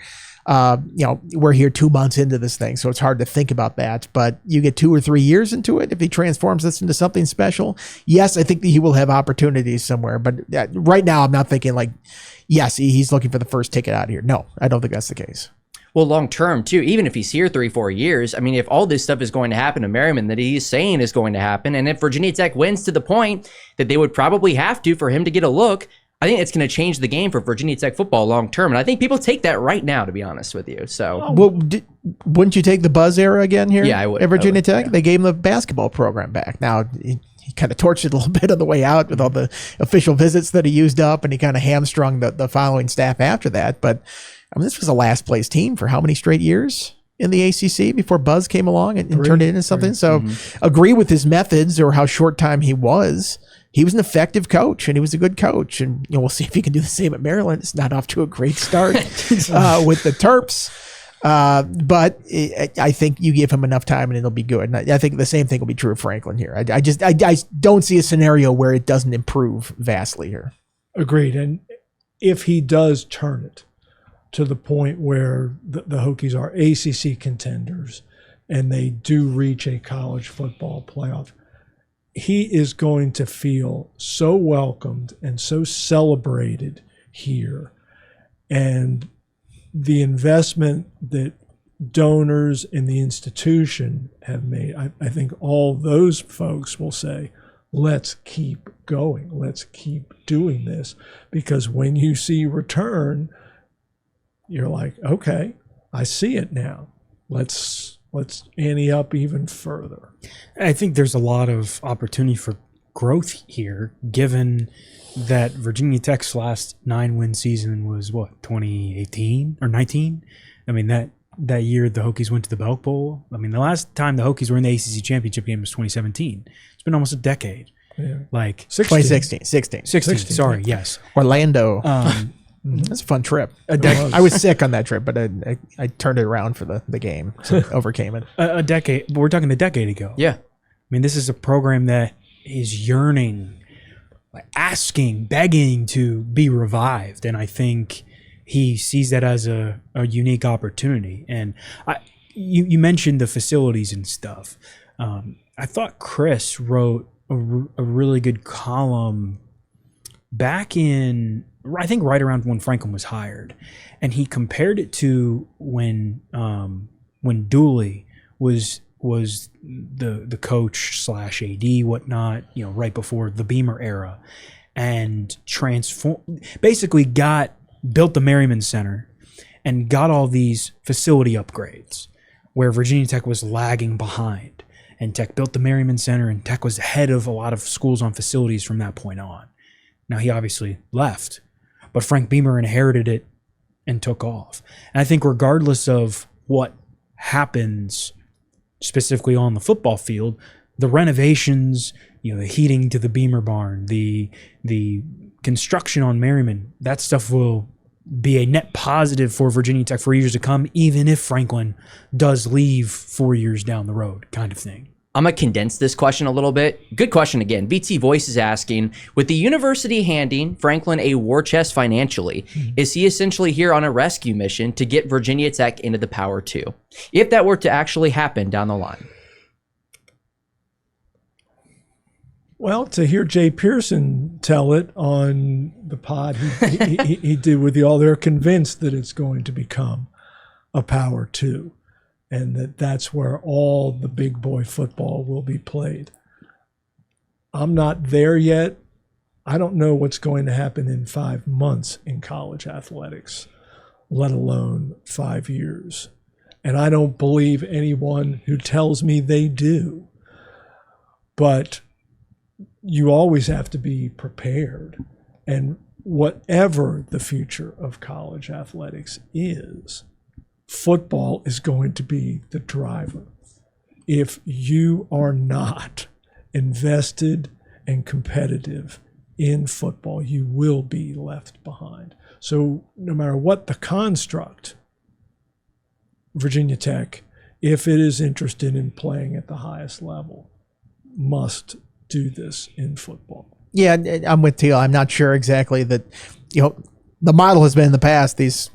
We're here 2 months into this thing, so it's hard to think about that. But you get 2 or 3 years into it, if he transforms this into something special, yes, I think that he will have opportunities somewhere. But right now, I'm not thinking like, yes, he's looking for the first ticket out of here. No, I don't think that's the case. Well, long term, too, even if he's here 3-4 years, I mean, if all this stuff is going to happen to Merriman that he's saying is going to happen, and if Virginia Tech wins to the point that they would probably have to for him to get a look, I think it's going to change the game for Virginia Tech football long term. And I think people take that right now, to be honest with you. So, Well, wouldn't you take the Buzz era again here? Yeah, I would. At Virginia I would, Tech, yeah. they gave him the basketball program back. Now, he kind of torched it a little bit on the way out with all the official visits that he used up, and he kind of hamstrung the following staff after that. But I mean, this was a last place team for how many straight years in the ACC before Buzz came along and turned it into something? So agree with his methods or how short time he was. He was an effective coach, and he was a good coach. And we'll see if he can do the same at Maryland. It's not off to a great start with the Terps. But I think you give him enough time and it'll be good. And I think the same thing will be true of Franklin here. I don't see a scenario where it doesn't improve vastly here. Agreed. And if he does turn it to the point where the Hokies are ACC contenders and they do reach a college football playoff, he is going to feel so welcomed and so celebrated here. And the investment that donors in the institution have made, I think all those folks will say, let's keep going. Let's keep doing this. Because when you see return, you're like, okay, I see it now. Let's ante up even further. I think there's a lot of opportunity for growth here, given that Virginia Tech's last 9-win season was 2018 or 19? I mean, that year the Hokies went to the Belk Bowl. I mean, the last time the Hokies were in the ACC championship game was 2017. It's been almost a decade. Yeah. Like 2016. 16, sorry, yes. Orlando. That's a fun trip. I was sick on that trip, but I turned it around for the game, so overcame it. A decade, but we're talking a decade ago. Yeah. I mean, this is a program that is yearning, like asking, begging to be revived. And I think he sees that as a unique opportunity. And you mentioned the facilities and stuff. I thought Chris wrote a really good column back in, I think right around when Franklin was hired. And he compared it to when Dooley was the coach / AD, whatnot, right before the Beamer era, and basically built the Merriman Center and got all these facility upgrades where Virginia Tech was lagging behind. And Tech built the Merriman Center, and Tech was ahead of a lot of schools on facilities from that point on. Now, he obviously left, but Frank Beamer inherited it and took off. And I think regardless of what happens specifically on the football field, the renovations, the heating to the Beamer barn, the construction on Merriman, that stuff will be a net positive for Virginia Tech for years to come, even if Franklin does leave 4 years down the road, kind of thing. I'm going to condense this question a little bit. Good question again. BT Voice is asking, with the university handing Franklin a war chest financially, is he essentially here on a rescue mission to get Virginia Tech into the Power 2? If that were to actually happen down the line. Well, to hear Jay Pearson tell it on the pod he did with y'all, they're convinced that it's going to become a Power 2. And that's where all the big boy football will be played. I'm not there yet. I don't know what's going to happen in 5 months in college athletics, let alone 5 years. And I don't believe anyone who tells me they do. But you always have to be prepared. And whatever the future of college athletics is, football is going to be the driver. If you are not invested and competitive in football, you will be left behind. So no matter what the construct, Virginia Tech, if it is interested in playing at the highest level, must do this in football. Yeah, I'm with Teel. I'm not sure exactly that, the model has been in the past, these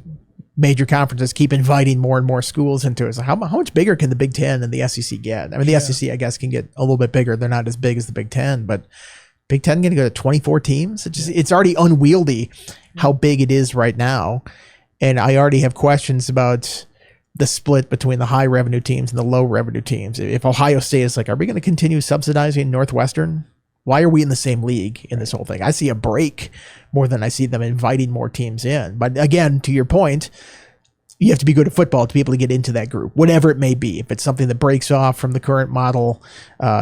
major conferences keep inviting more and more schools into it. So how much bigger can the Big Ten and the SEC get? I mean, the SEC, I guess, can get a little bit bigger. They're not as big as the Big Ten, but Big Ten going to go to 24 teams. It's already unwieldy how big it is right now. And I already have questions about the split between the high revenue teams and the low revenue teams. If Ohio State is like, are we going to continue subsidizing Northwestern Why are we in the same league in this whole thing? I see a break more than I see them inviting more teams in. But again, to your point, you have to be good at football to be able to get into that group, whatever it may be. If it's something that breaks off from the current model,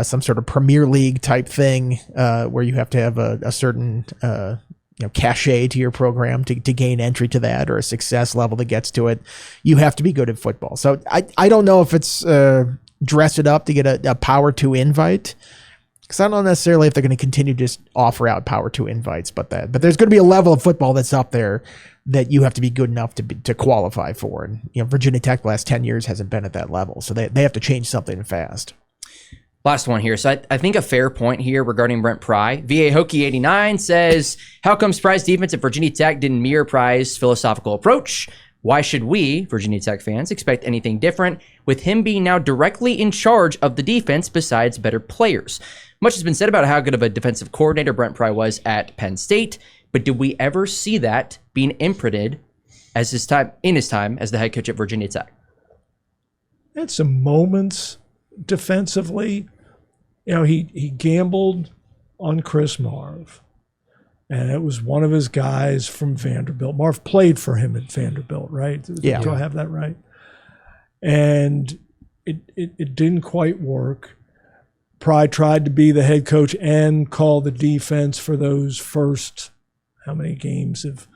some sort of Premier League type thing, where you have to have a certain cachet to your program to gain entry to that, or a success level that gets to it, you have to be good at football. So I don't know if it's dress it up to get a Power 2 invite, because I don't know necessarily if they're going to continue to just offer out Power 2 invites, but there's going to be a level of football that's up there that you have to be good enough to qualify for. And Virginia Tech the last 10 years hasn't been at that level, so they have to change something fast. Last one here. So I think a fair point here regarding Brent Pry. VA Hokey 89 says, how come Pry's defense at Virginia Tech didn't mirror Pry's philosophical approach? Why should we, Virginia Tech fans, expect anything different with him being now directly in charge of the defense besides better players? Much has been said about how good of a defensive coordinator Brent Pry was at Penn State, but did we ever see that being imprinted as his time as the head coach at Virginia Tech? Had some moments defensively. He gambled on Chris Marv, and it was one of his guys from Vanderbilt. Marv played for him at Vanderbilt, right? Yeah. Do I have that right? And it didn't quite work. Pry tried to be the head coach and call the defense for those first, how many games of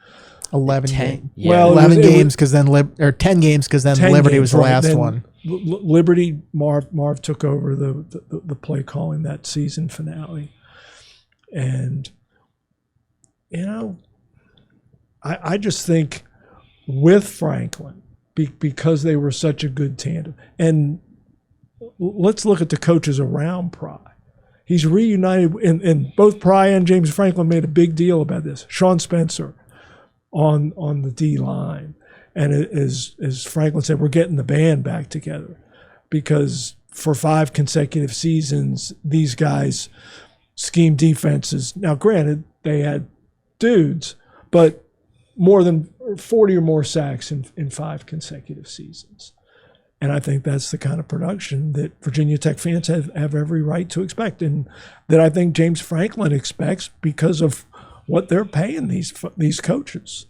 11 10. games. Yeah. Well, 11 games because then 10 games because then 10 Liberty games, was the right. last Then one. Liberty, Marv took over the play calling that season finale. And, I just think with Franklin, because they were such a good tandem, and let's look at the coaches around Pry. He's reunited, and both Pry and James Franklin made a big deal about this. Sean Spencer on the D line. And as Franklin said, we're getting the band back together, because for 5 consecutive seasons, these guys scheme defenses. Now, granted, they had dudes, but more than 40 or more sacks in 5 consecutive seasons. And I think that's the kind of production that Virginia Tech fans have every right to expect, and that I think James Franklin expects because of what they're paying these coaches.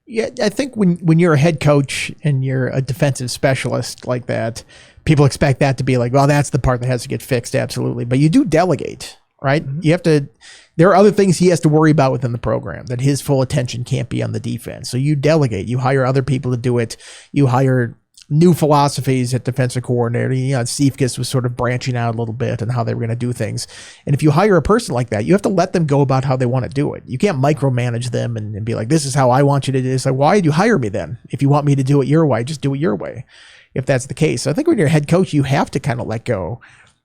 Yeah, I think when you're a head coach and you're a defensive specialist like that, people expect that to be like, well, that's the part that has to get fixed, absolutely. But you do delegate, right? Mm-hmm. You have to. There are other things he has to worry about within the program that his full attention can't be on the defense. So you delegate. You hire other people to do it. You hire new philosophies at defensive coordinator. Seifkes was sort of branching out a little bit on how they were going to do things. And if you hire a person like that, you have to let them go about how they want to do it. You can't micromanage them and be like, this is how I want you to do it. It's like, why did you hire me then? If you want me to do it your way, just do it your way, if that's the case. So I think when you're a head coach, you have to kind of let go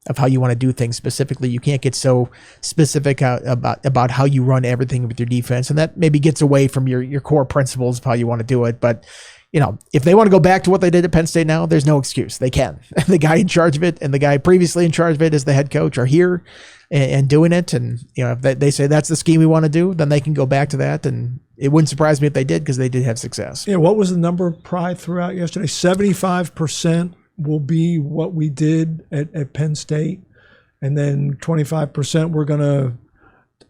of how you want to do things specifically. You can't get so specific about how you run everything with your defense. And that maybe gets away from your core principles of how you want to do it. But if they want to go back to what they did at Penn State now, there's no excuse. They can. The guy in charge of it and the guy previously in charge of it as the head coach are here and doing it. And, if they say that's the scheme we want to do, then they can go back to that. And it wouldn't surprise me if they did, because they did have success. Yeah. What was the number Pry threw out yesterday? 75% will be what we did at Penn State. And then 25% we're going to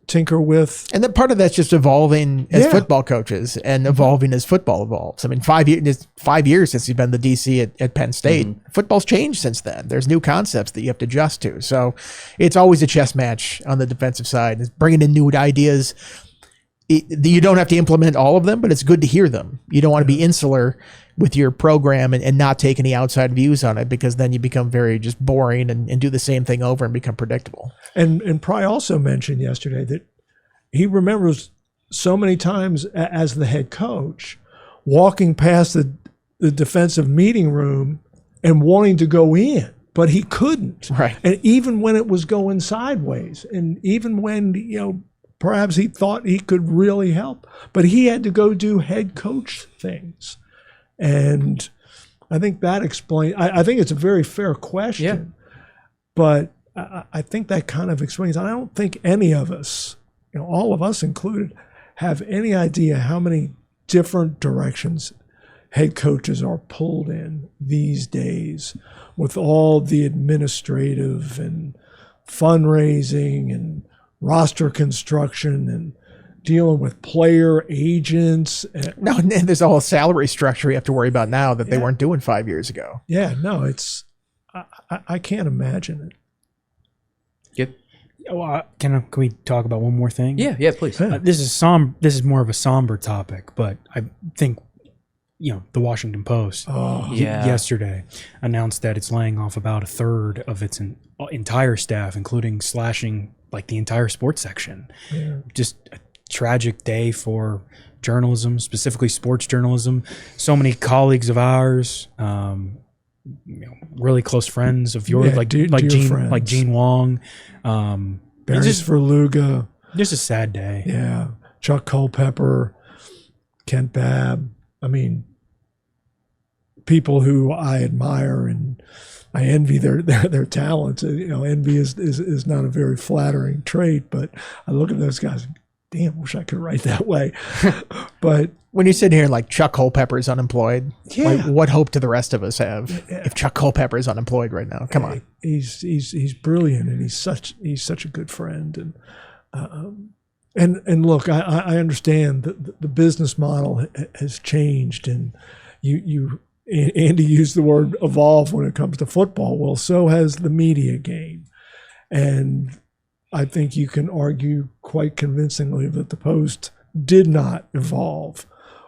tinker with. And then part of that's just evolving as football coaches and evolving as football evolves. I mean, 5 years since you've been the DC at Penn State. Mm-hmm. Football's changed since then. There's new concepts that you have to adjust to. So it's always a chess match on the defensive side. It's bringing in new ideas. You don't have to implement all of them, but it's good to hear them. You don't want to be insular with your program and not take any outside views on it, because then you become very just boring and do the same thing over and become predictable. And Pry also mentioned yesterday that he remembers so many times as the head coach walking past the defensive meeting room and wanting to go in, but he couldn't. Right. And even when it was going sideways, and even when, perhaps he thought he could really help, but he had to go do head coach things. And I think that explains, I think it's a very fair question, but I think that kind of explains, I don't think any of us, all of us included, have any idea how many different directions head coaches are pulled in these days with all the administrative and fundraising and roster construction and dealing with player agents. No, and then there's a whole salary structure you have to worry about now that they weren't doing 5 years ago. Yeah, no, it's I can't imagine it. Yep. Well, can we talk about one more thing? Yeah, please. This is more of a somber topic, but I think the Washington Post yesterday announced that it's laying off about a third of its entire staff, including slashing like the entire sports section. Yeah. Just a tragic day for journalism, specifically sports journalism. So many colleagues of ours, really close friends of yours, like Gene Wong, Barry Verluga. Just a sad day. Yeah, Chuck Culpepper, Kent Babb. I mean, people who I admire and I envy their talents. Envy is not a very flattering trait, but I look at those guys and damn, wish I could write that way. But when you sit here like Chuck Culpepper is unemployed, like, what hope do the rest of us have if Chuck Culpepper is unemployed right now? Come on. He's brilliant, and he's such a good friend, and look, I understand that the business model has changed, and Andy used the word evolve when it comes to football. Well, so has the media game, and I think you can argue quite convincingly that the Post did not evolve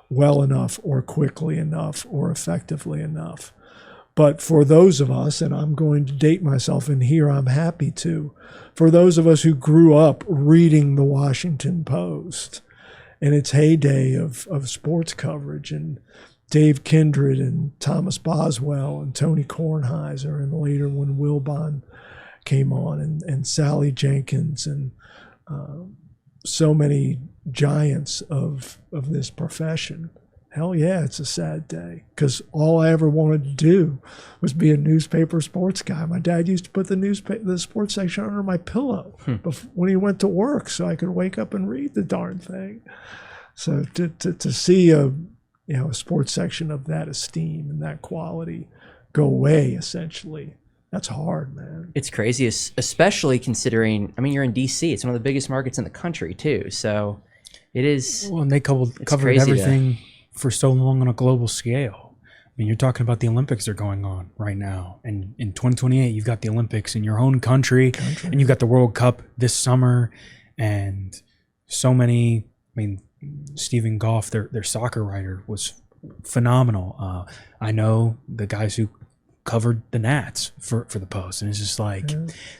well enough or quickly enough or effectively enough. But for those of us, and I'm going to date myself in here, I'm happy to, for those of us who grew up reading the Washington Post in its heyday of sports coverage, and Dave Kindred and Thomas Boswell and Tony Kornheiser, and later when Wilbon came on, and Sally Jenkins, and so many giants of this profession. Hell yeah, it's a sad day, because all I ever wanted to do was be a newspaper sports guy. My dad used to put the sports section under my pillow when he went to work, so I could wake up and read the darn thing. So to see a sports section of that esteem and that quality go away, essentially, that's hard, man. It's crazy, especially considering, you're in D.C. It's one of the biggest markets in the country, too. So it is. Well, and they covered everything for so long on a global scale. You're talking about the Olympics that are going on right now. And in 2028, you've got the Olympics in your own country. And you've got the World Cup this summer. And so many, Stephen Goff, their soccer writer, was phenomenal. I know the guys who covered the Nats for the Post, and it's just like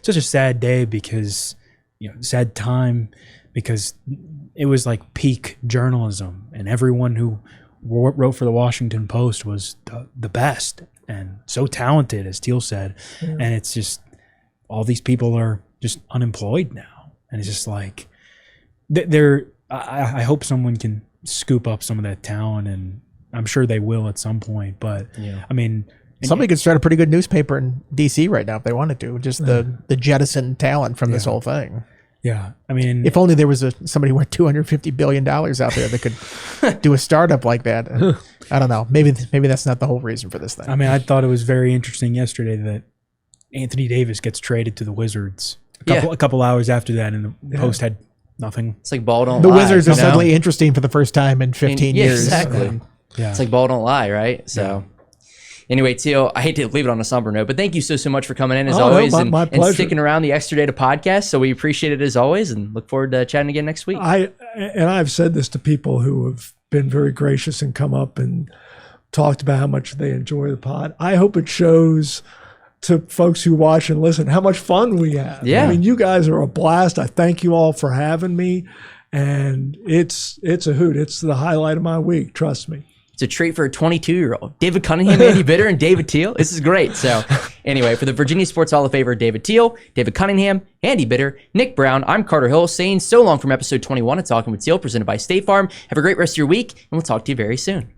such a sad day, because sad time, because it was like peak journalism, and everyone who wrote for the Washington Post was the best and so talented, as Teel said. And it's just all these people are just unemployed now, and it's just like I hope someone can scoop up some of that talent, and I'm sure they will at some point. But somebody could start a pretty good newspaper in D.C. right now if they wanted to. Just the jettison talent from this whole thing. Yeah, if only there was somebody worth $250 billion out there that could do a startup like that. I don't know. Maybe that's not the whole reason for this thing. I thought it was very interesting yesterday that Anthony Davis gets traded to the Wizards a couple hours after that, and the Post had nothing. It's like ball don't the lie. Wizards are suddenly interesting for the first time in 15 years. Exactly. It's like ball don't lie, right? So. Anyway, Teel, I hate to leave it on a somber note, but thank you so much for coming in as always, my and sticking around the extra day to podcast. So we appreciate it as always, and look forward to chatting again next week. I've said this to people who have been very gracious and come up and talked about how much they enjoy the pod. I hope it shows to folks who watch and listen how much fun we have. Yeah. You guys are a blast. I thank you all for having me, and it's a hoot. It's the highlight of my week. Trust me. It's a treat for a 22-year-old. David Cunningham, Andy Bitter, and David Teel. This is great. So anyway, for the Virginia Sports Hall of Famer, David Teel, David Cunningham, Andy Bitter, Nick Brown, I'm Carter Hill saying so long from episode 21 of Talking with Teel, presented by State Farm. Have a great rest of your week, and we'll talk to you very soon.